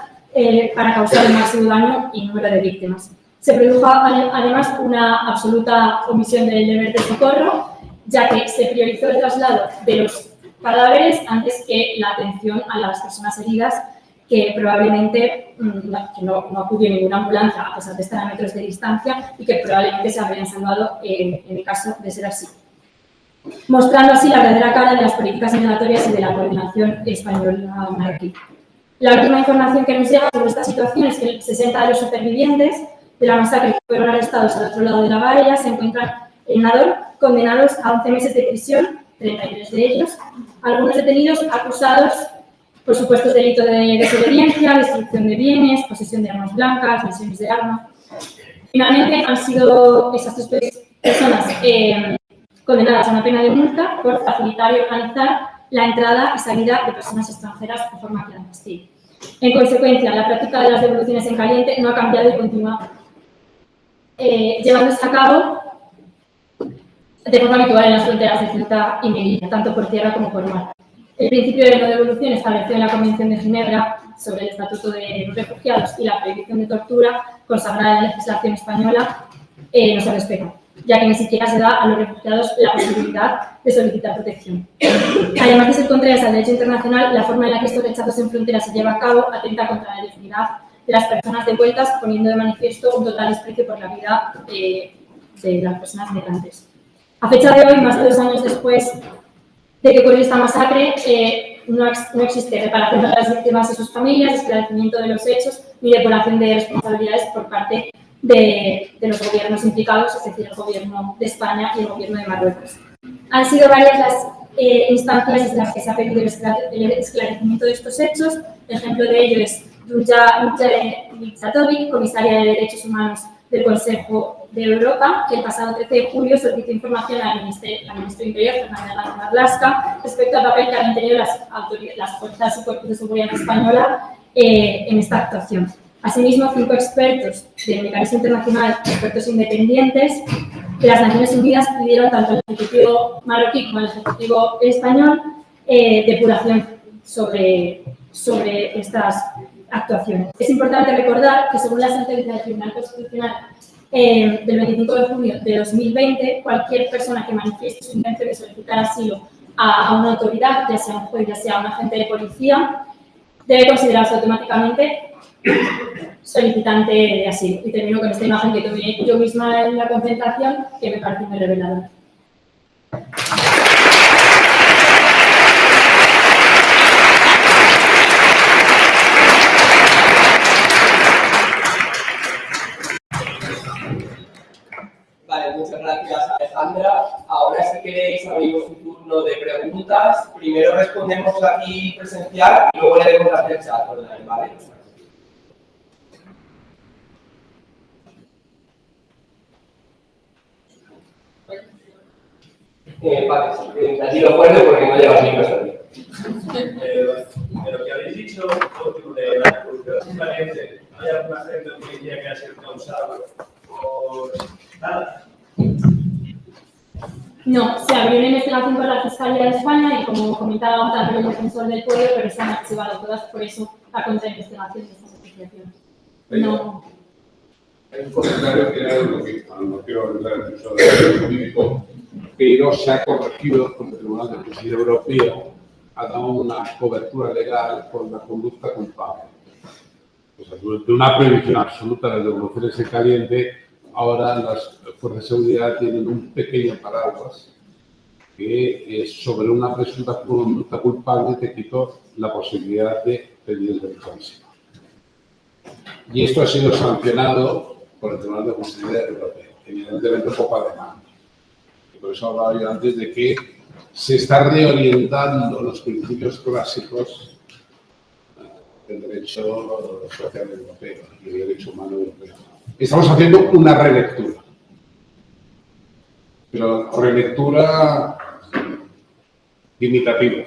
para causar el máximo daño y número de víctimas. Se produjo además una absoluta omisión del deber de socorro, ya que se priorizó el traslado de los cadáveres antes que la atención a las personas heridas, que probablemente no acudió ninguna ambulancia a pesar de estar a metros de distancia y que probablemente se habrían salvado en el caso de ser así. Mostrando así la verdadera cara de las políticas migratorias y de la coordinación española-marroquí. La última información que nos llega sobre esta situación es que 60 de los supervivientes de la masacre que fueron arrestados al otro lado de la valla se encuentran en Nador, condenados a 11 meses de prisión, 33 de ellos, algunos detenidos acusados por supuestos delitos de desobediencia, destrucción de bienes, posesión de armas blancas, lesiones de armas. Finalmente han sido esas 3 personas condenadas a una pena de multa por facilitar y organizar la entrada y salida de personas extranjeras de forma clandestina. En consecuencia, la práctica de las devoluciones en caliente no ha cambiado y continúa llevándose a cabo de forma habitual en las fronteras de Ceuta y Melilla, tanto por tierra como por mar. El principio de no devolución establecido en la Convención de Ginebra sobre el Estatuto de los Refugiados y la prohibición de tortura consagrada en la legislación española no se respeta, ya que ni siquiera se da a los refugiados la posibilidad de solicitar protección. Además de ser contrarias al derecho internacional, la forma en la que estos rechazos en frontera se lleva a cabo atenta contra la dignidad de las personas devueltas, poniendo de manifiesto un total desprecio por la vida de las personas migrantes. A fecha de hoy, más de 2 años después de que ocurrió esta masacre, no existe reparación para las víctimas y sus familias, esclarecimiento de los hechos ni depuración de responsabilidades por parte de los gobiernos implicados, es decir, el gobierno de España y el gobierno de Marruecos. Han sido varias las instancias en las que se ha pedido el esclarecimiento de estos hechos. El ejemplo de ello es Duja Mijatovic, comisaria de Derechos Humanos del Consejo de Europa, que el pasado 13 de julio solicitó información al ministro de Interior, Fernando Marlaska, respecto al papel que habían tenido las fuerzas y cuerpos de seguridad española en esta actuación. Asimismo, 5 expertos del mecanismo internacional, expertos independientes de las Naciones Unidas, pidieron tanto al Ejecutivo marroquí como al Ejecutivo español depuración sobre estas actuaciones. Es importante recordar que, según la sentencia del Tribunal Constitucional del 25 de junio de 2020, cualquier persona que manifieste su intención de solicitar asilo a una autoridad, ya sea un juez, ya sea un agente de policía, debe considerarse automáticamente solicitante de asilo. Y termino con esta imagen que tomé yo misma en la concentración, que me parece muy reveladora. Vale, muchas gracias, Alejandra. Ahora, si queréis, abrimos un turno de preguntas. Primero respondemos aquí presencial y luego leemos la prensa online, ¿vale? Vale, así lo fuerte porque no llevas micro sonido. De lo que habéis dicho, de la corrupción transparente, ¿hay alguna gente que diría que ha sido causada por nada? No, se abrió una investigación por la Fiscalía de España y, como comentaba también el defensor del pueblo, pero se han archivado todas, por eso la contrainvestigación de estas asociaciones. No. Hay un comentario que era lo que no quiero entrar en el uso del jurídico, pero se ha corregido porque el Tribunal de Justicia Europeo ha dado una cobertura legal por la conducta culpable. O sea, de una prohibición absoluta de devoluciones en caliente, ahora las fuerzas de seguridad tienen un pequeño paraguas que es sobre una presunta conducta culpable te quitó la posibilidad de pedir el derecho al asilo. Y esto ha sido sancionado por el Tribunal de Justicia Europeo, evidentemente poco de mano. Y por eso hablaba yo antes de que se está reorientando los principios clásicos del derecho social europeo y el derecho humano europeo. Estamos haciendo una relectura, pero relectura imitativa.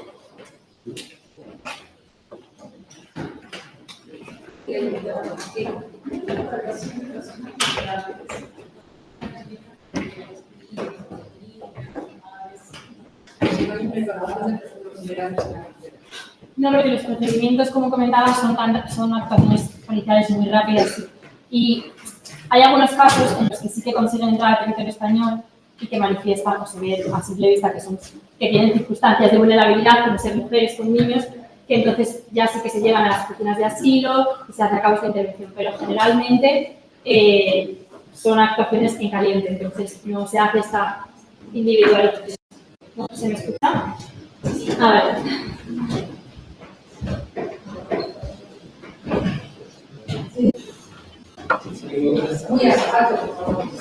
No, porque los procedimientos, como comentaba, son actuaciones policiales muy rápidas y hay algunos casos en los que sí que consiguen entrar al territorio español y que manifiestan o se ve a simple vista que tienen circunstancias de vulnerabilidad, como ser mujeres con niños, que entonces ya sí que se llegan a las oficinas de asilo y se hace a cabo esta intervención, pero generalmente son actuaciones en caliente, entonces no se hace esta individualización. ¿No se me escucha? A ver.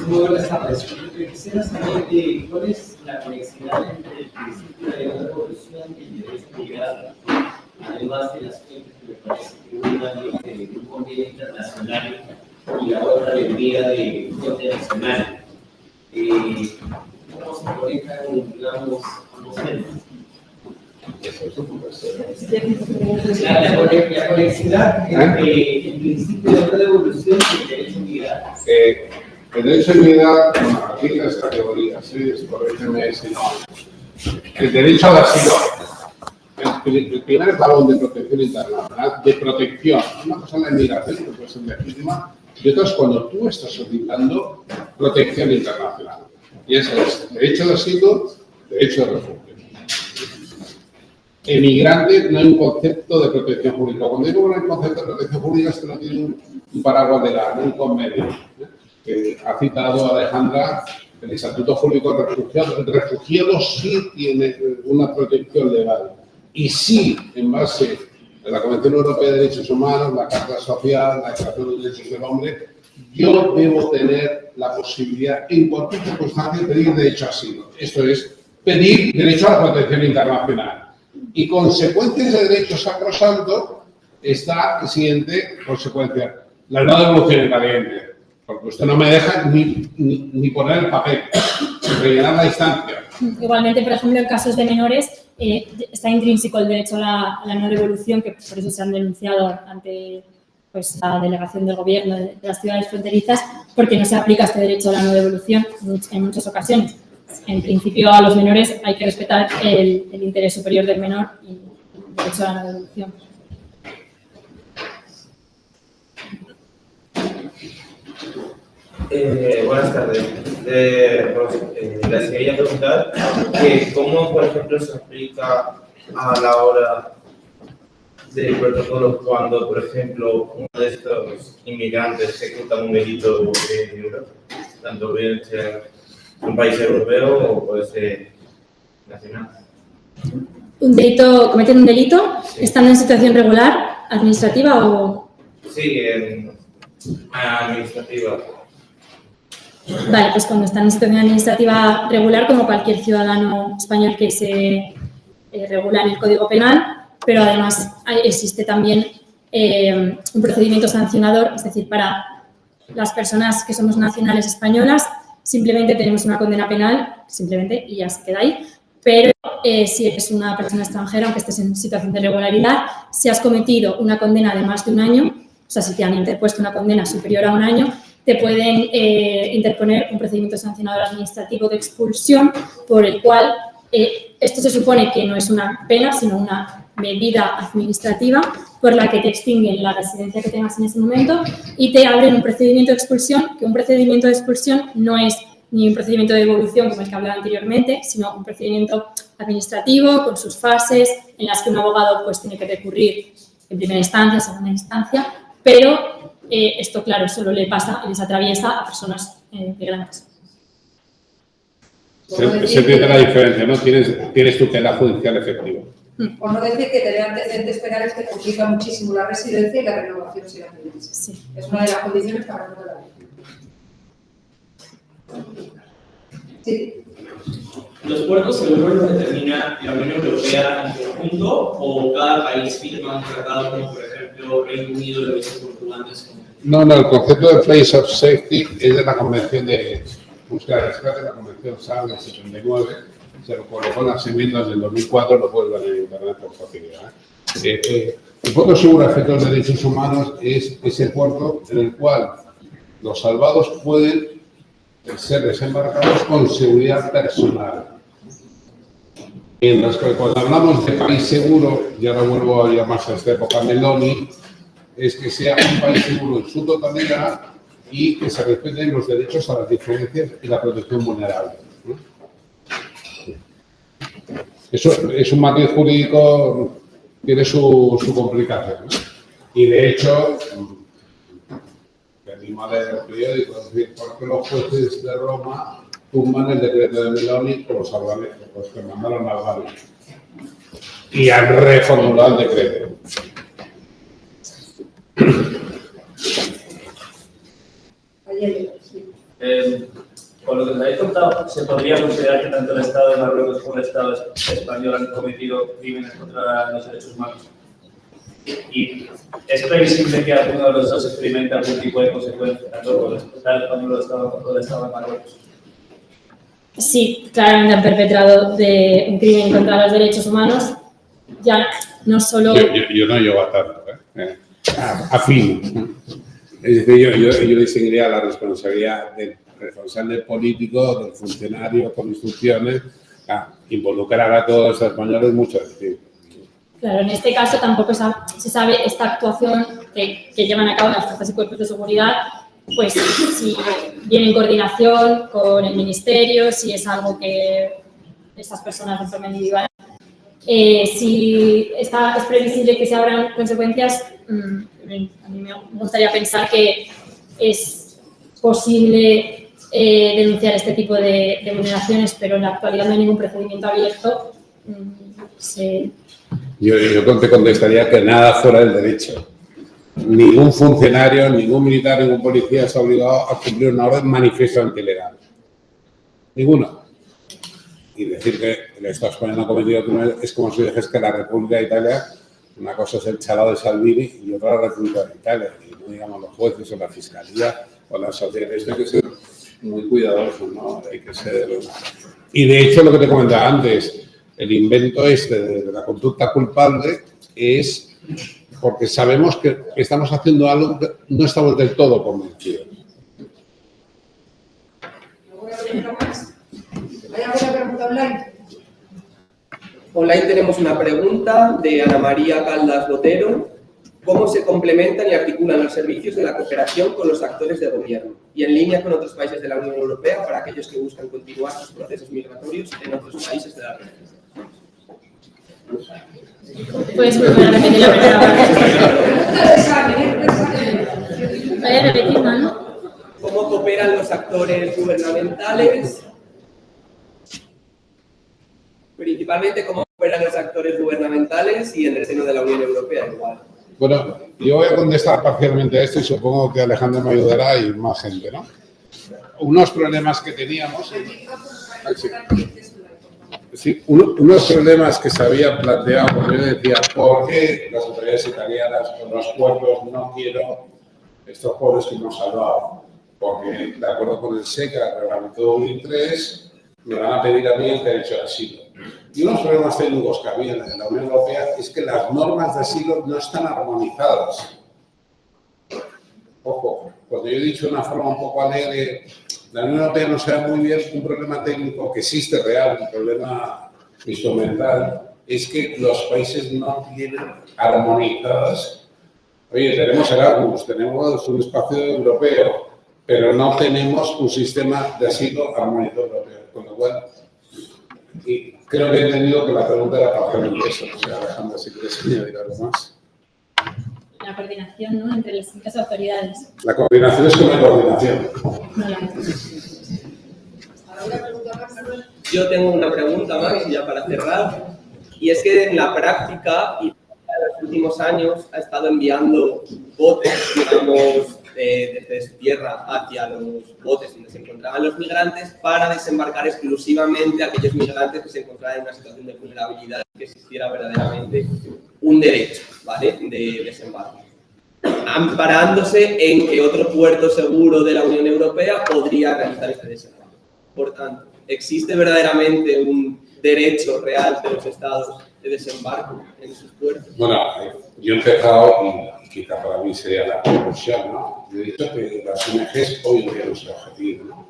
Muy buenas tardes. Quisiera saber cuál es la conexidad entre el principio de la devolución y el derecho a migrar, además de las fuentes que me parece que una de un convenio internacional y la otra vendría de un corte nacional. ¿Cómo se conectan, digamos, ambos temas? La conexidad entre el principio de la devolución y el derecho a migrar. El derecho a migrar, bueno, aquí hay tres categorías, ¿sí? Corrígeme si no. El derecho al asilo. El primer escalón de protección internacional, de protección. Una cosa es la inmigración, que puede ser legítima, y otra es cuando tú estás solicitando protección internacional. Y eso es derecho de asilo, derecho de refugio. Emigrante no hay un concepto de protección jurídica. Cuando digo el concepto de protección jurídica es que no tiene un paraguas legal, un convenio. Que ha citado Alejandra, el Estatuto Jurídico de Refugiados. El refugiado sí tiene una protección legal. Y sí, en base a la Convención Europea de Derechos Humanos, la Carta Social, la Declaración de Derechos del Hombre, yo debo tener la posibilidad, en cualquier circunstancia, de pedir derecho a asilo. Esto es pedir derecho a la protección internacional. Y consecuencias de derecho sacrosanto está la siguiente consecuencia: la no devolución en caliente, porque usted no me deja ni poner el papel, rellenar la instancia. Igualmente, por ejemplo, en casos de menores está intrínseco el derecho a la no devolución, que por eso se han denunciado ante pues, la delegación del gobierno de las ciudades fronterizas, porque no se aplica este derecho a la no devolución en muchas ocasiones. En principio, a los menores hay que respetar el interés superior del menor y el derecho a la no devolución. Buenas tardes. Les quería preguntar que cómo, por ejemplo, se aplica a la hora del protocolo cuando, por ejemplo, uno de estos inmigrantes ejecuta un delito en Europa, tanto bien sea un país europeo o puede ser nacional. ¿Cometen un delito? Sí. ¿Están en situación regular, administrativa o...? Sí, administrativa. Vale, pues cuando están en situación administrativa regular, como cualquier ciudadano español que se regula en el Código Penal, pero además existe también un procedimiento sancionador, es decir, para las personas que somos nacionales españolas, simplemente tenemos una condena penal, simplemente, y ya se queda ahí, pero si eres una persona extranjera, aunque estés en situación de irregularidad, si has cometido una condena de más de un año, o sea, si te han interpuesto una condena superior a un año, te pueden interponer un procedimiento sancionador administrativo de expulsión por el cual esto se supone que no es una pena, sino una medida administrativa por la que te extinguen la residencia que tengas en ese momento y te abren un procedimiento de expulsión, que un procedimiento de expulsión no es ni un procedimiento de devolución como el que hablaba anteriormente, sino un procedimiento administrativo con sus fases en las que un abogado pues tiene que recurrir en primera instancia, segunda instancia, pero esto, claro, solo le pasa y les atraviesa a personas migrantes. Se entiende la diferencia, ¿no? Tienes tutela judicial efectiva. Por no decir que tener antecedentes penales te complica muchísimo la residencia y la renovación si la tienes. Sí. Es una de las condiciones para no la ley. Sí. ¿Los puertos seguros los determina la Unión Europea en conjunto o cada país firma un tratado como, por ejemplo, Reino Unido lo hizo Portugal? No, el concepto de Place of Safety es de la Convención de Búsqueda y Rescate, la Convención SAR del 79, se lo colocó en las enmiendas del 2004, lo puedes ver en internet por facilidad. El puerto seguro a efectos de derechos humanos es ese puerto en el cual los salvados pueden ser desembarcados con seguridad personal. Mientras que cuando hablamos de país seguro, ya no vuelvo a llamarse a esta época Meloni, es que sea un país seguro en su totalidad y que se respeten los derechos a las diferencias y la protección vulnerable. Eso es un matiz jurídico, tiene su complicación, ¿no? Y de hecho, venimos a leer el periódico, es decir, ¿por qué los jueces de Roma tumban el decreto de Meloni con los albaneses? Pues que mandaron a Albania y han reformulado el decreto. Con lo que nos habéis contado, ¿se podría considerar que tanto el Estado de Marruecos como el Estado español han cometido crímenes contra los derechos humanos? ¿Y es previsible que alguno de los dos experimente algún tipo de consecuencia, tanto con el Estado español como el Estado de Marruecos? Sí, claramente han perpetrado un crimen contra los derechos humanos. Ya no solo... Yo no llego a tanto, afín. Es decir, yo distinguiría la responsabilidad del responsable político, del funcionario con instrucciones, involucrar a todos los españoles mucho. Claro, en este caso tampoco se sabe esta actuación que llevan a cabo las fuerzas y cuerpos de seguridad, pues si viene en coordinación con el ministerio, si es algo que estas personas de forma individual. Si es previsible que se abran consecuencias, a mí me gustaría pensar que es posible denunciar este tipo de vulneraciones, pero en la actualidad no hay ningún procedimiento abierto. Yo te contestaría que nada fuera del derecho. Ningún funcionario, ningún militar, ningún policía está obligado a cumplir una orden manifiestamente ilegal. Ninguno. Y decir que el Estado español no ha cometido crímenes es como si dijes que la República de Italia, una cosa es el chalado de Salvini y otra la República de Italia. Y no digamos los jueces o la Fiscalía o la sociedad. Esto hay que ser muy cuidadoso, ¿no? Hay que ser... Y de hecho, lo que te comentaba antes, el invento este de la conducta culpable es porque sabemos que estamos haciendo algo que no estamos del todo convencidos. ¿Hay alguna pregunta online? Online tenemos una pregunta de Ana María Caldas Botero. ¿Cómo se complementan y articulan los servicios de la cooperación con los actores de gobierno y en línea con otros países de la Unión Europea para aquellos que buscan continuar sus procesos migratorios en otros países de la región? Puedes volver a repetir la primera parte. Vaya a repetir, ¿no? ¿Cómo cooperan los actores gubernamentales? Principalmente, ¿cómo cooperan los actores gubernamentales y en el seno de la Unión Europea igual? Bueno, yo voy a contestar parcialmente a esto y supongo que Alejandro me ayudará y más gente, ¿no? Unos problemas que teníamos... Sí, unos problemas que se habían planteado, como yo decía, ¿por qué las autoridades italianas con los puertos no quiero estos pobres que hemos salvado? Porque, de acuerdo con el SECA, el reglamento 2003, me van a pedir a mí el derecho de asilo. Y unos problemas técnicos que había en la Unión Europea es que las normas de asilo no están armonizadas. Ojo, cuando yo he dicho de una forma un poco alegre, la Unión Europea no sabe muy bien un problema técnico que existe real, un problema instrumental, es que los países no tienen armonizadas. Oye, tenemos Erasmus, tenemos un espacio europeo, pero no tenemos un sistema de asilo armonizado europeo. Con lo cual, y creo que he entendido que la pregunta era parcialmente eso. O sea, Alejandra, si quieres añadir algo más. La coordinación, ¿no?, entre las distintas autoridades. La coordinación es como la coordinación. No la... ¿Alguna pregunta más, Manuel? Yo tengo una pregunta más, ya para cerrar, y es que en la práctica, y en los últimos años, ha estado enviando botes, digamos, desde su tierra hacia los botes donde se encontraban los migrantes para desembarcar exclusivamente a aquellos migrantes que se encontraban en una situación de vulnerabilidad, que existiera verdaderamente un derecho, ¿vale?, de desembarco, amparándose en que otro puerto seguro de la Unión Europea podría realizar este desembarco. Por tanto, ¿existe verdaderamente un derecho real de los estados de desembarco en sus puertos? Bueno, yo he empezado, y quizá para mí sería la conclusión, ¿no? Yo he dicho que las ONGs hoy en día no es el objetivo, ¿no?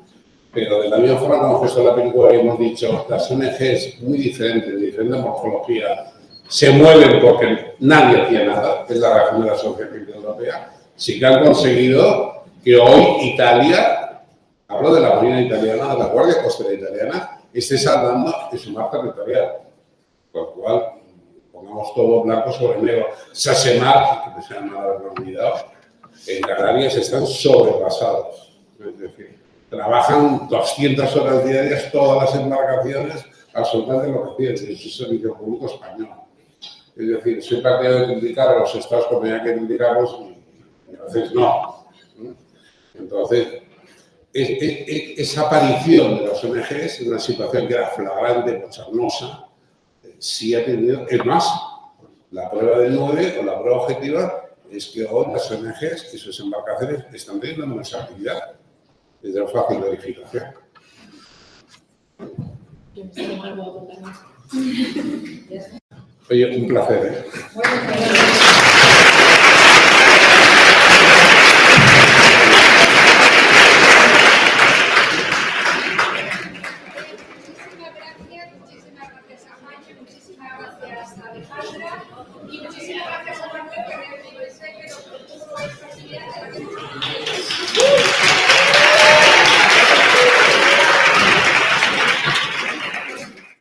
Pero de la misma forma que hemos puesto la película y hemos dicho, las ONGs muy diferentes, de diferente morfología, se mueven porque nadie hacía nada, es la razón de la Sociedad Civil Europea, sí que han conseguido que hoy Italia, hablo de la Marina Italiana, de la Guardia Costera Italiana, esté salvando en su mar territorial. Con lo cual, pongamos todo blanco sobre negro. Sasemar, que se llama la unidad, en Canarias están sobrepasados. Es decir, trabajan 200 horas diarias todas las embarcaciones, absolutamente lo que tienen, es un servicio público español. Es decir, soy partidario de criticar a los estados cuando hay que criticarlos y a veces no. Entonces, esa aparición de las ONGs en una situación que era flagrante, bochornosa, sí ha tenido. Es más, la prueba del 9 o la prueba objetiva es que hoy las ONGs y sus embarcaciones están teniendo menos actividad. Es de fácil verificación. Oye, un placer, ¿eh? Muchísimas gracias a Jaime, muchísimas gracias a Alejandra y muchísimas gracias a Manuel, que